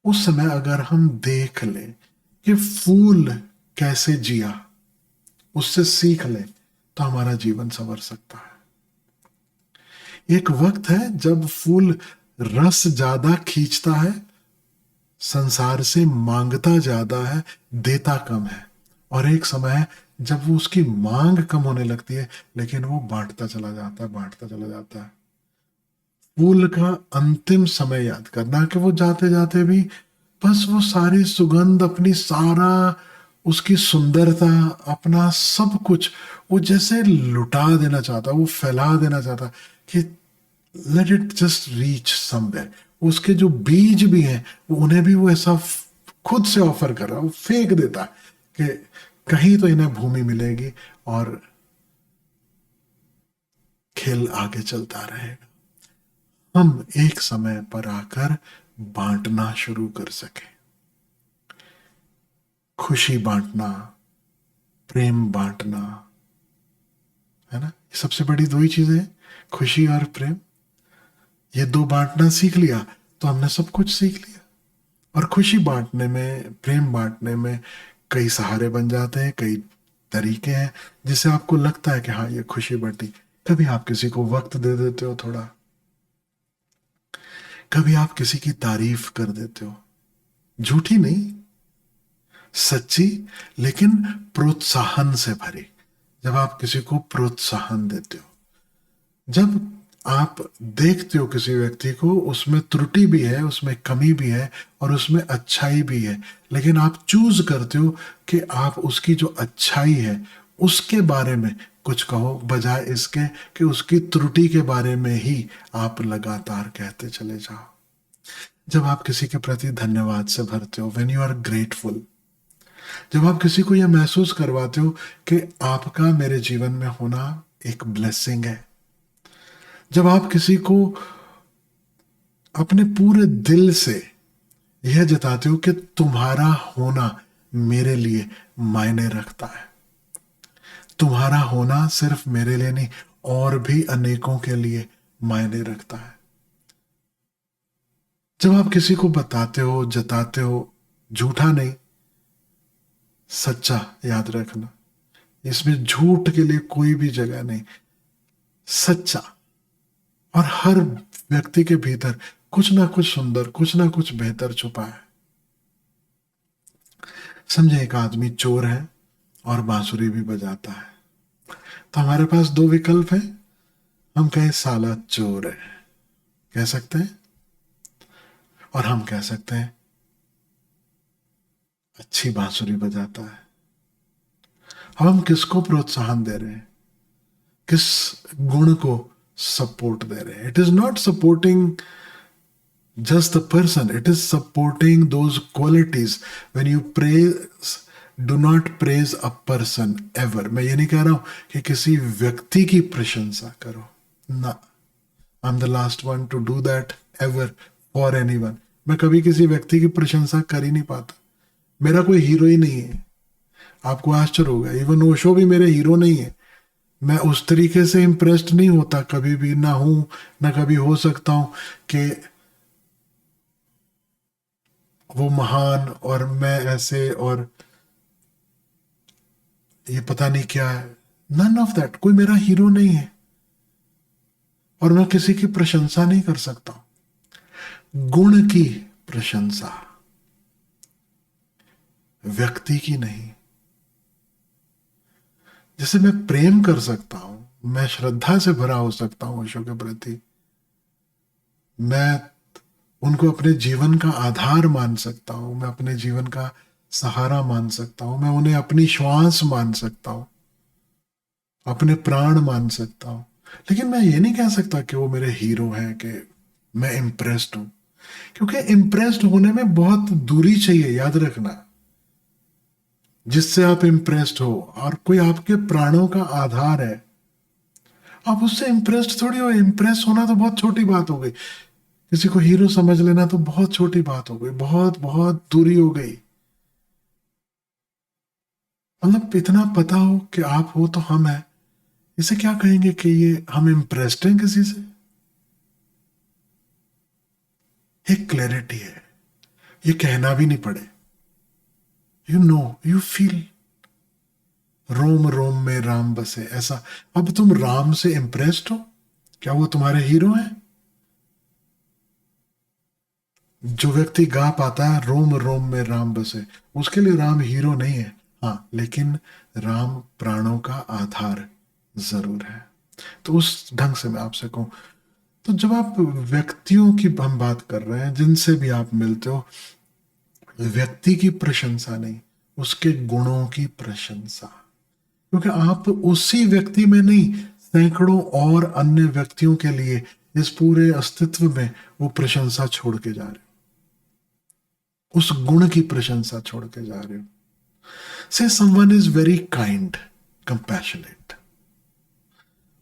उस समय अगर हम देख लें कि फूल कैसे जिया, उससे सीख लें, तो हमारा जीवन संवर सकता है. एक वक्त है जब फूल रस ज्यादा खींचता है, संसार से मांगता ज्यादा है, देता कम है. और एक समय है जब वो उसकी मांग कम होने लगती है, लेकिन वो बांटता चला जाता है, बांटता चला जाता है. फूल का अंतिम समय याद करना कि वो जाते जाते भी बस वो सारी सुगंध, अपनी सारा उसकी सुंदरता, अपना सब कुछ वो जैसे लुटा देना चाहता, वो फैला देना चाहता कि let it just reach somewhere. उसके जो बीज भी हैं वो उन्हें भी वो ऐसा खुद से ऑफर कर रहा है, वो फेंक देता कि कहीं तो इन्हें भूमि मिलेगी और खेल आगे चलता रहेगा। हम एक समय पर आकर बांटना शुरू कर सके, खुशी बांटना, प्रेम बांटना, है ना। ये सबसे बड़ी दो ही चीजें हैं, खुशी और प्रेम। ये दो बांटना सीख लिया तो हमने सब कुछ सीख लिया। और खुशी बांटने में, प्रेम बांटने में कई सहारे बन जाते हैं, कई तरीके हैं जिससे आपको लगता है कि हाँ ये खुशी बढ़ती। कभी आप किसी को वक्त दे देते हो थोड़ा, कभी आप किसी की तारीफ कर देते हो, झूठी नहीं, सच्ची, लेकिन प्रोत्साहन से भरी। जब आप किसी को प्रोत्साहन देते हो, जब आप देखते हो किसी व्यक्ति को, उसमें त्रुटि भी है, उसमें कमी भी है और उसमें अच्छाई भी है, लेकिन आप चूज करते हो कि आप उसकी जो अच्छाई है उसके बारे में कुछ कहो, बजाय इसके कि उसकी त्रुटि के बारे में ही आप लगातार कहते चले जाओ। जब आप किसी के प्रति धन्यवाद से भरते हो, व्हेन यू आर ग्रेटफुल, जब आप किसी को यह महसूस करवाते हो कि आपका मेरे जीवन में होना एक ब्लेसिंग है, जब आप किसी को अपने पूरे दिल से यह जताते हो कि तुम्हारा होना मेरे लिए मायने रखता है, तुम्हारा होना सिर्फ मेरे लिए नहीं और भी अनेकों के लिए मायने रखता है, जब आप किसी को बताते हो, जताते हो, झूठा नहीं, सच्चा, याद रखना, इसमें झूठ के लिए कोई भी जगह नहीं, सच्चा। और हर व्यक्ति के भीतर कुछ ना कुछ सुंदर, कुछ ना कुछ बेहतर छुपा है। समझे, एक आदमी चोर है और बांसुरी भी बजाता है, तो हमारे पास दो विकल्प है। हम कहें साला चोर है, कह सकते हैं, और हम कह सकते हैं अच्छी बांसुरी बजाता है। अब हम किसको प्रोत्साहन दे रहे हैं, किस गुण को सपोर्ट दे रहे हैं? It is not supporting just the person, it is supporting those qualities. When you praise, do not praise a person ever. मैं ये नहीं कह रहा हूं कि किसी व्यक्ति की प्रशंसा करो ना, I'm the last one to do that ever for anyone. मैं कभी किसी व्यक्ति की प्रशंसा कर ही नहीं पाता, मेरा कोई हीरो ही नहीं है। आपको आश्चर्य होगा, इवन ओशो भी मेरे हीरो नहीं है। मैं उस तरीके से इम्प्रेस्ड नहीं होता कभी भी, ना हूं ना कभी हो सकता हूं कि वो महान और मैं ऐसे और ये पता नहीं क्या है। नन ऑफ दैट, कोई मेरा हीरो नहीं है और मैं किसी की प्रशंसा नहीं कर सकता। गुण की प्रशंसा, व्यक्ति की नहीं। जैसे मैं प्रेम कर सकता हूं, मैं श्रद्धा से भरा हो सकता हूं ईश्वर के प्रति, मैं उनको अपने जीवन का आधार मान सकता हूं, मैं अपने जीवन का सहारा मान सकता हूं, मैं उन्हें अपनी श्वास मान सकता हूं, अपने प्राण मान सकता हूं, लेकिन मैं ये नहीं कह सकता कि वो मेरे हीरो हैं, कि मैं इम्प्रेस्ड हूं। क्योंकि इम्प्रेस्ड होने में बहुत दूरी चाहिए, याद रखना। जिससे आप इम्प्रेस्ड हो और कोई आपके प्राणों का आधार है, आप उससे इम्प्रेस्ड थोड़ी हो। इम्प्रेस होना तो बहुत छोटी बात हो गई, किसी को हीरो समझ लेना तो बहुत छोटी बात हो गई, बहुत बहुत दूरी हो गई। मतलब इतना पता हो कि आप हो तो हम हैं, इसे क्या कहेंगे कि ये हम इम्प्रेस्ड हैं किसी से? एक क्लैरिटी है, ये कहना भी नहीं पड़े। यू नो, यू फील, रोम रोम में राम बसे, ऐसा। अब तुम राम से इम्प्रेस्ड हो, क्या वो तुम्हारे हीरो हैं? जो व्यक्ति गा पाता है रोम रोम में राम बसे, उसके लिए राम हीरो नहीं है, हाँ, लेकिन राम प्राणों का आधार जरूर है। तो उस ढंग से मैं आपसे कहूं, तो जब आप व्यक्तियों की हम बात कर रहे हैं, जिनसे भी आप मिलते हो, व्यक्ति की प्रशंसा नहीं, उसके गुणों की प्रशंसा, क्योंकि आप उसी व्यक्ति में नहीं, सैकड़ों और अन्य व्यक्तियों के लिए इस पूरे अस्तित्व में वो प्रशंसा छोड़ के जा रहे हो, उस गुण की प्रशंसा छोड़ के जा रहे हो। से someone is very kind, compassionate,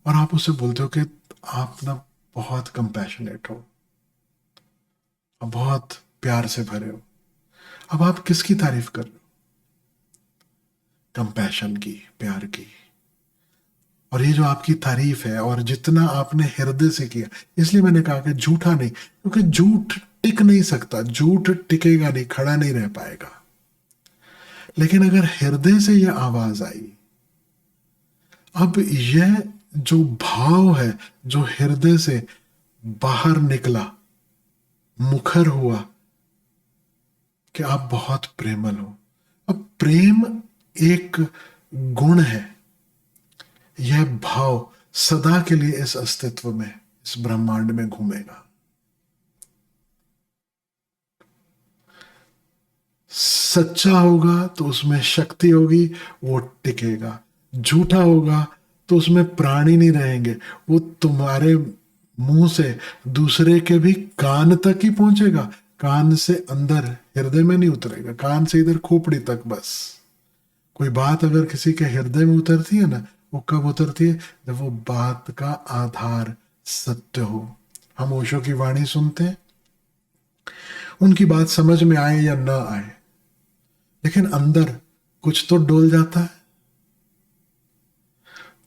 और आप उससे बोलते हो कि आप ना बहुत कंपैशनेट हो, आप बहुत प्यार से भरे हो। अब आप किसकी तारीफ कर रहे हो? कंपैशन की, प्यार की। और ये जो आपकी तारीफ है और जितना आपने हृदय से किया, इसलिए मैंने कहा कि झूठा नहीं, क्योंकि झूठ टिक नहीं सकता, झूठ टिकेगा नहीं, खड़ा नहीं रह पाएगा। लेकिन अगर हृदय से यह आवाज आई, अब यह जो भाव है जो हृदय से बाहर निकला, मुखर हुआ कि आप बहुत प्रेमल हो। अब प्रेम एक गुण है, यह भाव सदा के लिए इस अस्तित्व में, इस ब्रह्मांड में घूमेगा। सच्चा होगा तो उसमें शक्ति होगी, वो टिकेगा। झूठा होगा तो उसमें प्राणी नहीं रहेंगे, वो तुम्हारे मुंह से दूसरे के भी कान तक ही पहुंचेगा, कान से अंदर हृदय में नहीं उतरेगा, कान से इधर खोपड़ी तक बस। कोई बात अगर किसी के हृदय में उतरती है ना, वो कब उतरती है? जब वो बात का आधार सत्य हो। हम ओशो की वाणी सुनते हैं, उनकी बात समझ में आए या ना आए, लेकिन अंदर कुछ तो डोल जाता है,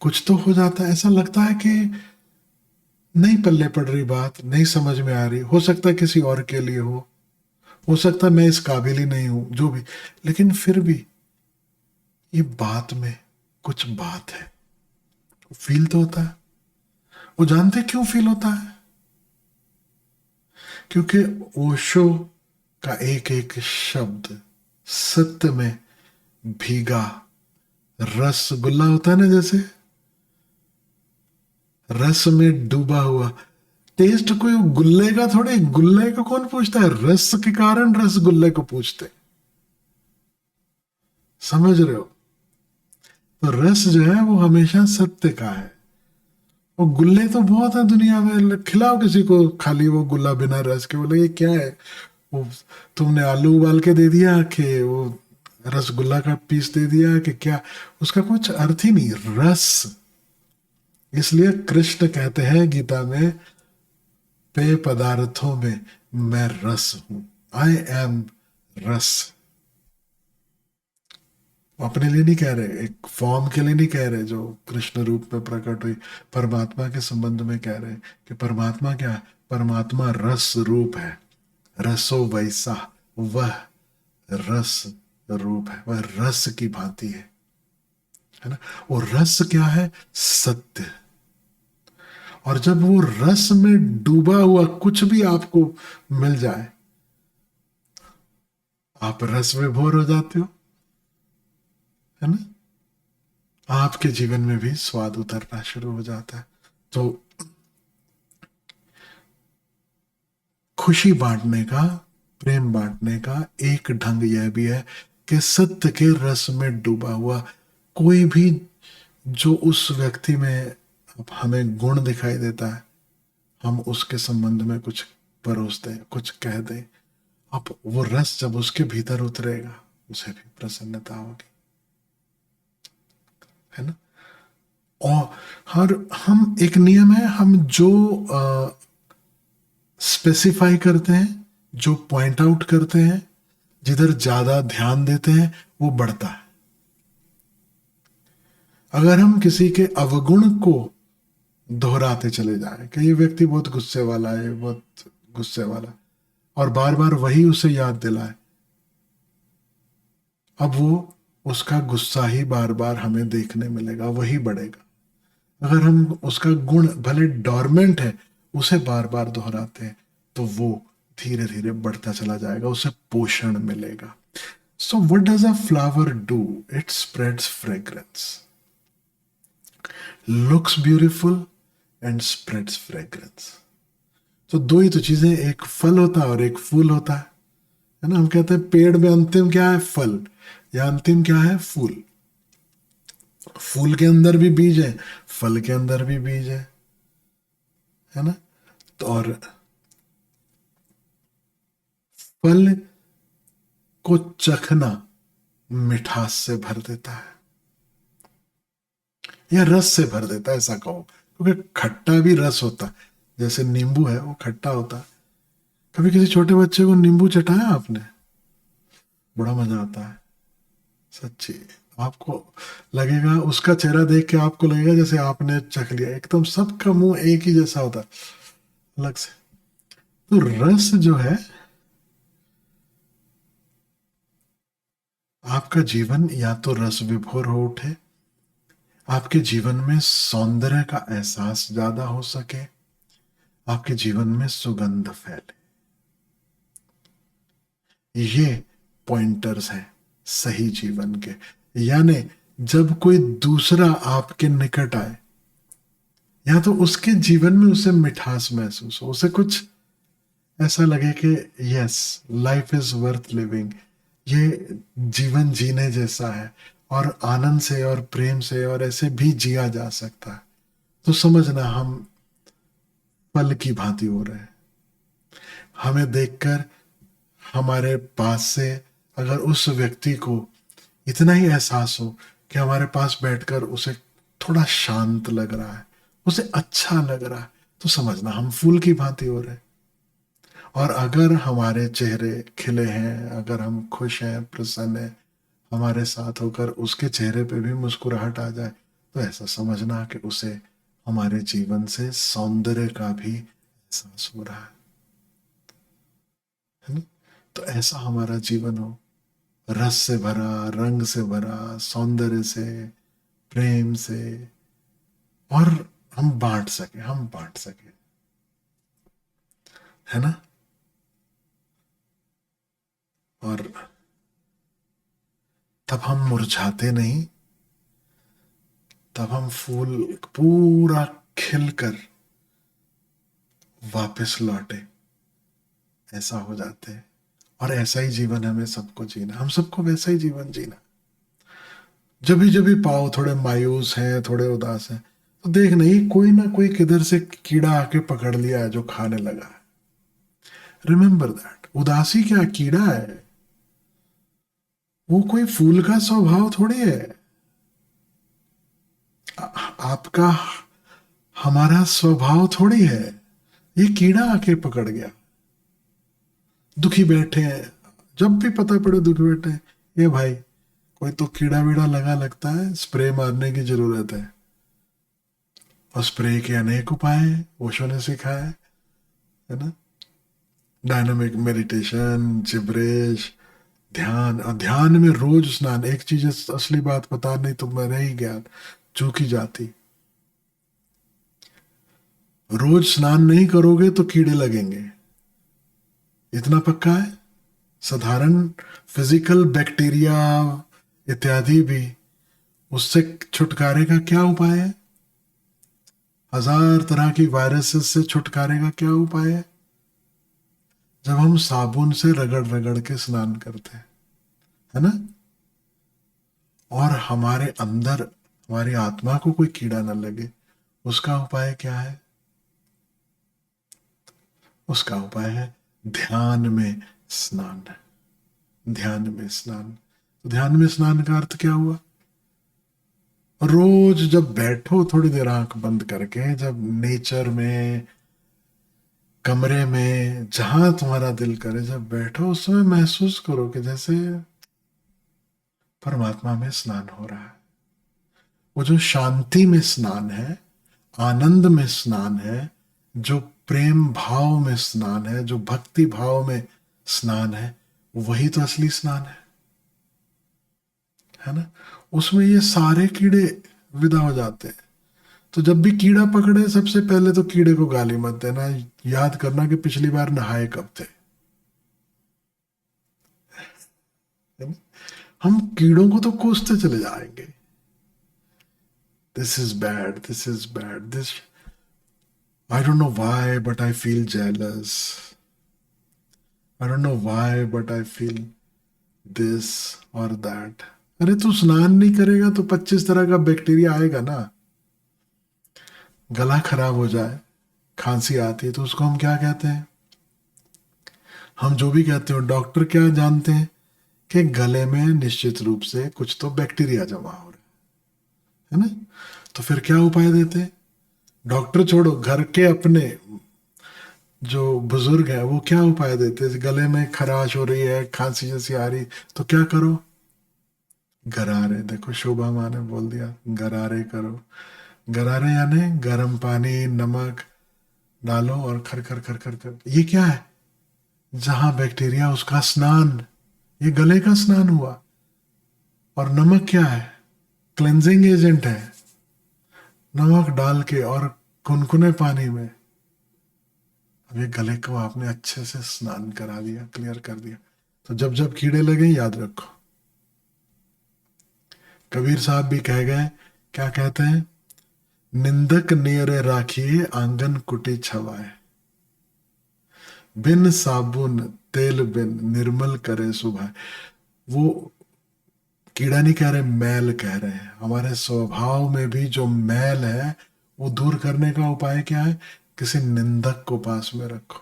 कुछ तो हो जाता है। ऐसा लगता है कि नहीं पल्ले पड़ रही बात, नहीं समझ में आ रही। हो सकता है किसी और के लिए हो सकता है मैं इस काबिल ही नहीं हूं, जो भी, लेकिन फिर भी ये बात में कुछ बात है। फील तो होता है। वो जानते क्यों फील होता है? क्योंकि ओशो का एक एक शब्द सत्य में भीगा रसगुल्ला होता है ना, जैसे रस में डूबा हुआ। टेस्ट कोई गुल्ले का थोड़े, गुल्ले को कौन पूछता है? रस के कारण रसगुल्ले को पूछते। समझ रहे हो? तो रस जो है वो हमेशा सत्य का है। वो गुल्ले तो बहुत है दुनिया में, खिलाओ किसी को खाली वो गुल्ला बिना रस के, बोले ये क्या है? वो तुमने आलू उबाल के दे दिया कि वो रसगुल्ला का पीस दे दिया कि क्या? उसका कुछ अर्थ ही नहीं, रस। इसलिए कृष्ण कहते हैं गीता में, पेय पदार्थों में मैं रस हूं, आई एम रस। अपने लिए नहीं कह रहे, एक फॉर्म के लिए नहीं कह रहे जो कृष्ण रूप में प्रकट हुई, परमात्मा के संबंध में कह रहे कि परमात्मा क्या है? परमात्मा रस रूप है, रसो वैसा, वह रस रूप है, वह रस की भांति है ना। और रस क्या है? सत्य। और जब वो रस में डूबा हुआ कुछ भी आपको मिल जाए, आप रस में भोर हो जाते हो, है ना। आपके जीवन में भी स्वाद उतरना शुरू हो जाता है। तो खुशी बांटने का, प्रेम बांटने का एक ढंग यह भी है कि सत्य के रस में डूबा हुआ कोई भी जो उस व्यक्ति में हमें गुण दिखाई देता है, हम उसके संबंध में कुछ परोस दें, कुछ कह दें। अब वो रस जब उसके भीतर उतरेगा, उसे भी प्रसन्नता होगी, है ना। और हर हम एक नियम है, हम जो स्पेसिफाई करते हैं, जो पॉइंट आउट करते हैं, जिधर ज्यादा ध्यान देते हैं, वो बढ़ता है। अगर हम किसी के अवगुण को दोहराते चले जाएं कि ये व्यक्ति बहुत गुस्से वाला है, बहुत गुस्से वाला, और बार बार वही उसे याद दिलाए, अब वो उसका गुस्सा ही बार बार हमें देखने मिलेगा, वही बढ़ेगा। अगर हम उसका गुण भले डॉर्मेंट है, उसे बार बार दोहराते हैं, तो वो धीरे धीरे बढ़ता चला जाएगा, उसे पोषण मिलेगा। So what does a flower do? It spreads fragrance, looks beautiful and spreads fragrance. तो दो ही तो चीजें, एक फल होता है और एक फूल होता है ना। हम कहते हैं पेड़ में अंतिम क्या है? फल। या अंतिम क्या है? फूल। फूल के अंदर भी बीज है, फल के अंदर भी बीज है ना? तो और फल को चखना मिठास से भर देता है, या रस से भर देता है, ऐसा कहो, क्योंकि खट्टा भी रस होता है। जैसे नींबू है, वो खट्टा होता है। कभी किसी छोटे बच्चे को नींबू चटाया आपने? बड़ा मजा आता है, सच्ची। आपको लगेगा, उसका चेहरा देख के आपको लगेगा जैसे आपने चख लिया। एकदम सबका मुंह एक ही जैसा होता है, अलग से। तो रस जो है, आपका जीवन या तो रस विभोर हो उठे, आपके जीवन में सौंदर्य का एहसास ज्यादा हो सके, आपके जीवन में सुगंध फैले। ये पॉइंटर्स हैं सही जीवन के। यानी जब कोई दूसरा आपके निकट आए, या तो उसके जीवन में उसे मिठास महसूस हो, उसे कुछ ऐसा लगे कि yes, life is worth living, ये जीवन जीने जैसा है, और आनंद से और प्रेम से और ऐसे भी जिया जा सकता है, तो समझना हम फल की भांति हो रहे हैं। हमें देखकर हमारे पास से अगर उस व्यक्ति को इतना ही एहसास हो कि हमारे पास बैठकर उसे थोड़ा शांत लग रहा है, उसे अच्छा लग रहा है, तो समझना हम फूल की भांति हो रहे हैं। और अगर हमारे चेहरे खिले हैं, अगर हम खुश हैं, प्रसन्न हैं, हमारे साथ होकर उसके चेहरे पे भी मुस्कुराहट आ जाए, तो ऐसा समझना कि उसे हमारे जीवन से सौंदर्य का भी एहसास हो रहा है ना? तो ऐसा हमारा जीवन हो, रस से भरा, रंग से भरा, सौंदर्य से, प्रेम से, और हम बांट सके, है ना? और तब हम मुरझाते नहीं, तब हम फूल पूरा खिलकर वापस लौटे, ऐसा हो जाते हैं। और ऐसा ही जीवन हमें सबको जीना, हम सबको वैसा ही जीवन जीना। जब भी पाओ थोड़े मायूस हैं, थोड़े उदास हैं, तो देख नहीं, कोई ना कोई किधर से कीड़ा आके पकड़ लिया है जो खाने लगा है। रिमेंबर दैट, उदासी क्या कीड़ा है, वो कोई फूल का स्वभाव थोड़ी है। आपका, हमारा स्वभाव थोड़ी है, ये कीड़ा आके पकड़ गया। दुखी बैठे हैं, जब भी पता पड़े दुखी बैठे हैं, ये भाई कोई तो कीड़ा वीड़ा लगा लगता है, स्प्रे मारने की जरूरत है। और स्प्रे के अनेक उपाय हैं, ओशो ने सिखाया है ना? डायनामिक मेडिटेशन, जिब्रेश, ध्यान। और ध्यान में रोज स्नान, एक चीज असली बात बता, नहीं तो मैं रही ज्ञान चूकी जाती। रोज स्नान नहीं करोगे तो कीड़े लगेंगे, इतना पक्का है। साधारण फिजिकल बैक्टीरिया इत्यादि भी, उससे छुटकारे का क्या उपाय है? हजार तरह की वायरसेस से छुटकारे का क्या उपाय है? जब हम साबुन से रगड़ रगड़ के स्नान करते हैं, है ना? और हमारे अंदर, हमारी आत्मा को कोई कीड़ा ना लगे, उसका उपाय क्या है? उसका उपाय है ध्यान में स्नान। ध्यान में स्नान। तो ध्यान में स्नान का अर्थ क्या हुआ? रोज जब बैठो थोड़ी देर आंख बंद करके, जब नेचर में, कमरे में, जहां तुम्हारा दिल करे, जब बैठो, उस समय महसूस करो कि जैसे परमात्मा में स्नान हो रहा है। वो जो शांति में स्नान है, आनंद में स्नान है, जो प्रेम भाव में स्नान है, जो भक्ति भाव में स्नान है, वही तो असली स्नान है ना? उसमें ये सारे कीड़े विदा हो जाते हैं। तो जब भी कीड़ा पकड़े, सबसे पहले तो कीड़े को गाली मत देना, याद करना कि पिछली बार नहाए कब थे, है ना? हम कीड़ों को तो कोसते चले जाएंगे, this is bad, this is bad, this, I don't know why but I feel jealous, I don't know why but I feel this और दैट। अरे तू स्नान नहीं करेगा तो 25 तरह का बैक्टीरिया आएगा ना। गला खराब हो जाए, खांसी आती है, तो उसको हम क्या कहते हैं? हम जो भी कहते हो, डॉक्टर क्या जानते हैं कि गले में निश्चित रूप से कुछ तो बैक्टीरिया जमा हो रहा है ना। तो फिर क्या उपाय देते हैं? डॉक्टर छोड़ो, घर के अपने जो बुजुर्ग है वो क्या उपाय देते हैं? गले में खराश हो रही है, खांसी जैसी आ रही, तो क्या करो? गरारे। देखो शोभा माँ ने बोल दिया गरारे करो। गरारे यानी गर्म पानी, नमक डालो और खर खर खर खर कर। ये क्या है? जहां बैक्टीरिया उसका स्नान। ये गले का स्नान हुआ। और नमक क्या है? क्लेंजिंग एजेंट है। नमक डाल के और कुनकुने पानी में, अब ये गले को आपने अच्छे से स्नान करा दिया, क्लियर कर दिया। तो जब जब कीड़े लगे याद रखो, कबीर साहब भी कह गए, क्या कहते हैं? निंदक नेरे राखिए आंगन कुटी छवाए, बिन साबुन तेल बिन निर्मल करे सुभाए। वो कीड़ा नहीं कह रहे, मैल कह रहे हैं। हमारे स्वभाव में भी जो मैल है वो दूर करने का उपाय क्या है? किसी निंदक को पास में रखो।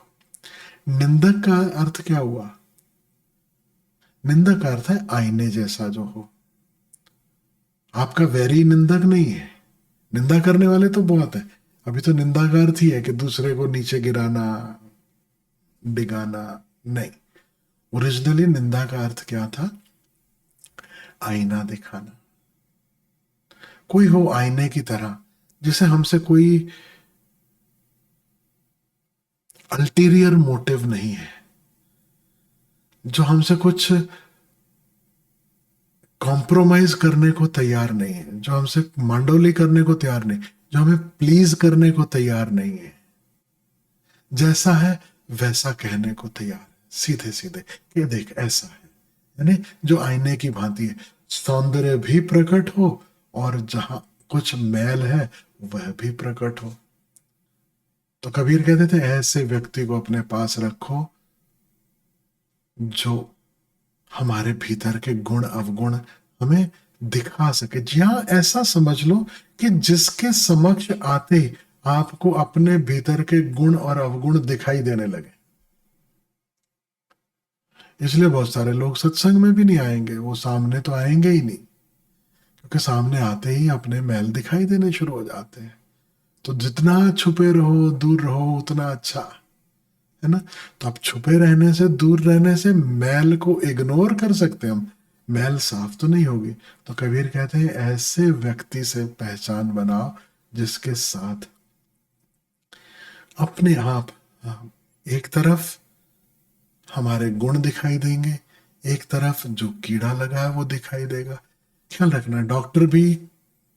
निंदक का अर्थ क्या हुआ? निंदक का अर्थ है आईने जैसा जो हो। आपका वैरी निंदक नहीं है। निंदा करने वाले तो बहुत है। अभी तो निंदा का अर्थ ही है कि दूसरे को नीचे गिराना, डिगाना। नहीं, ओरिजिनली निंदा का अर्थ क्या था? आईना दिखाना। कोई हो आईने की तरह, जिसे हमसे कोई अल्टीरियर मोटिव नहीं है, जो हमसे कुछ कॉम्प्रोमाइज करने को तैयार नहीं है, जो हमसे मांडोली करने को तैयार नहीं, जो हमें प्लीज करने को तैयार नहीं है। जैसा है वैसा कहने को तैयार है, सीधे सीधे, ये देख ऐसा है। यानी जो आईने की भांति है, सौंदर्य भी प्रकट हो और जहां कुछ मैल है वह भी प्रकट हो। तो कबीर कहते थे ऐसे व्यक्ति को अपने पास रखो जो हमारे भीतर के गुण अवगुण हमें दिखा सके। जी हाँ, ऐसा समझ लो कि जिसके समक्ष आते ही आपको अपने भीतर के गुण और अवगुण दिखाई देने लगे। इसलिए बहुत सारे लोग सत्संग में भी नहीं आएंगे, वो सामने तो आएंगे ही नहीं, क्योंकि सामने आते ही अपने मैल दिखाई देने शुरू हो जाते हैं। तो जितना छुपे रहो, दूर रहो, उतना अच्छा है ना। तो आप छुपे रहने से, दूर रहने से मैल को इग्नोर कर सकते हैं हम, मैल साफ तो नहीं होगी। तो कबीर कहते हैं ऐसे व्यक्ति से पहचान बनाओ जिसके साथ अपने आप, एक तरफ हमारे गुण दिखाई देंगे, एक तरफ जो कीड़ा लगा है वो दिखाई देगा। ख्याल रखना, डॉक्टर भी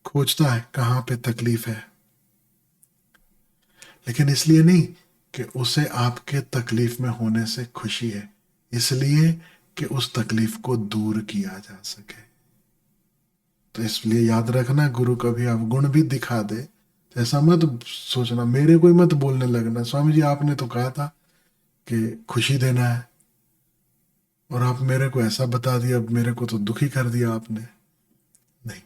खोजता है कहाँ पे तकलीफ है, लेकिन इसलिए नहीं कि उसे आपके तकलीफ में होने से खुशी है, इसलिए कि उस तकलीफ को दूर किया जा सके। तो इसलिए याद रखना, गुरु कभी अवगुण भी दिखा दे तो ऐसा मत सोचना मेरे को ही मत बोलने लगना, स्वामी जी आपने तो कहा था कि खुशी देना है और आप मेरे को ऐसा बता दिया, अब मेरे को तो दुखी कर दिया आपने। नहीं,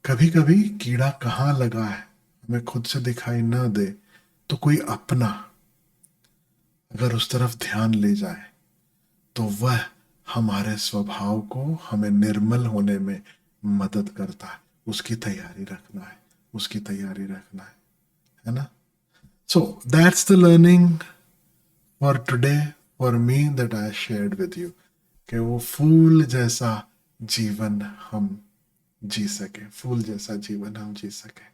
कभी कभी कीड़ा कहाँ लगा है हमें खुद से दिखाई ना दे, तो कोई अपना अगर उस तरफ ध्यान ले जाए तो वह हमारे स्वभाव को हमें निर्मल होने में मदद करता है। उसकी तैयारी रखना है, उसकी तैयारी रखना है ना। So that's the learning for today, for me, that I shared with you, कि वो फूल जैसा जीवन हम जी सके, फूल जैसा जीवन हम जी सके।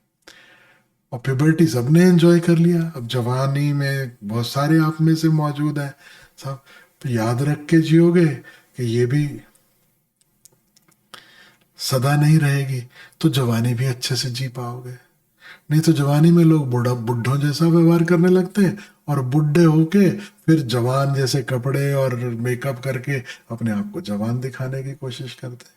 और प्यूबर्टी सबने एंजॉय कर लिया, अब जवानी में बहुत सारे आप में से मौजूद हैं सब। तो याद रख के जियोगे कि ये भी सदा नहीं रहेगी, तो जवानी भी अच्छे से जी पाओगे। नहीं तो जवानी में लोग बूढ़ा बुढ़ों जैसा व्यवहार करने लगते हैं, और बुढ़े होके फिर जवान जैसे कपड़े और मेकअप करके अपने आप को जवान दिखाने की कोशिश करते हैं।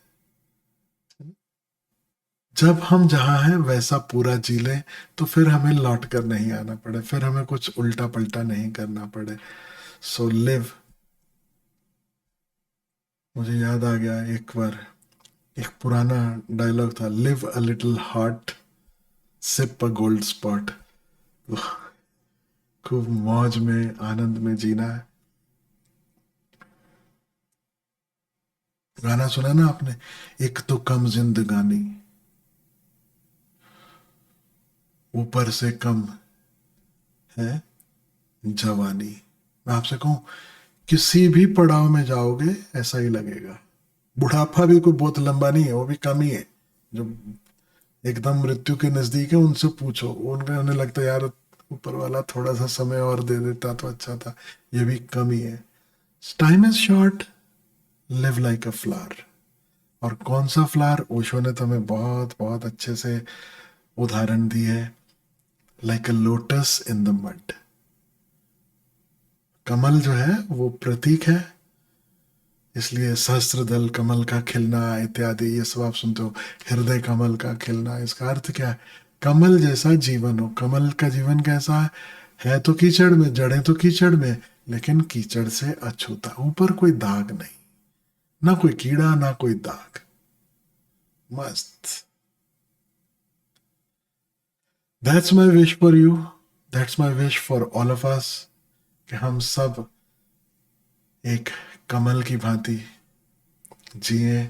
जब हम जहाँ हैं वैसा पूरा जी लें, तो फिर हमें लौट कर नहीं आना पड़े, फिर हमें कुछ उल्टा पल्टा नहीं करना पड़े। सो लिव मुझे याद आ गया एक बार, एक पुराना डायलॉग था, live a little heart, sip a Gold Spot. खूब मौज में, आनंद में जीना है। गाना सुना ना आपने, एक तो कम जिंदगानी, ऊपर से कम है जवानी। मैं आपसे कहूं, किसी भी पड़ाव में जाओगे ऐसा ही लगेगा। बुढ़ापा भी कोई बहुत लंबा नहीं है, वो भी कम ही है। जो एकदम मृत्यु के नजदीक है उनसे पूछो, उनका उन्हें लगता है यार ऊपर वाला थोड़ा सा समय और दे देता तो अच्छा था। ये भी कम ही है। Time is short, live like a flower. और कौन सा फ्लावर, ओशो ने तो हमें बहुत बहुत अच्छे से उदाहरण दी है, like a lotus in the mud. कमल जो है वो प्रतीक है, इसलिए सहस्त्र दल कमल का खिलना इत्यादि ये सब आप सुनते हो। हृदय कमल का खिलना, इसका अर्थ क्या है? कमल जैसा जीवन हो। कमल का जीवन कैसा है तो कीचड़ में, जड़ें तो कीचड़ में, लेकिन कीचड़ से अछूता, ऊपर कोई दाग नहीं, ना कोई कीड़ा ना कोई दाग, मस्त। That's my wish for you, that's my wish for all of us, कि हम सब एक कमल की भांति जिए,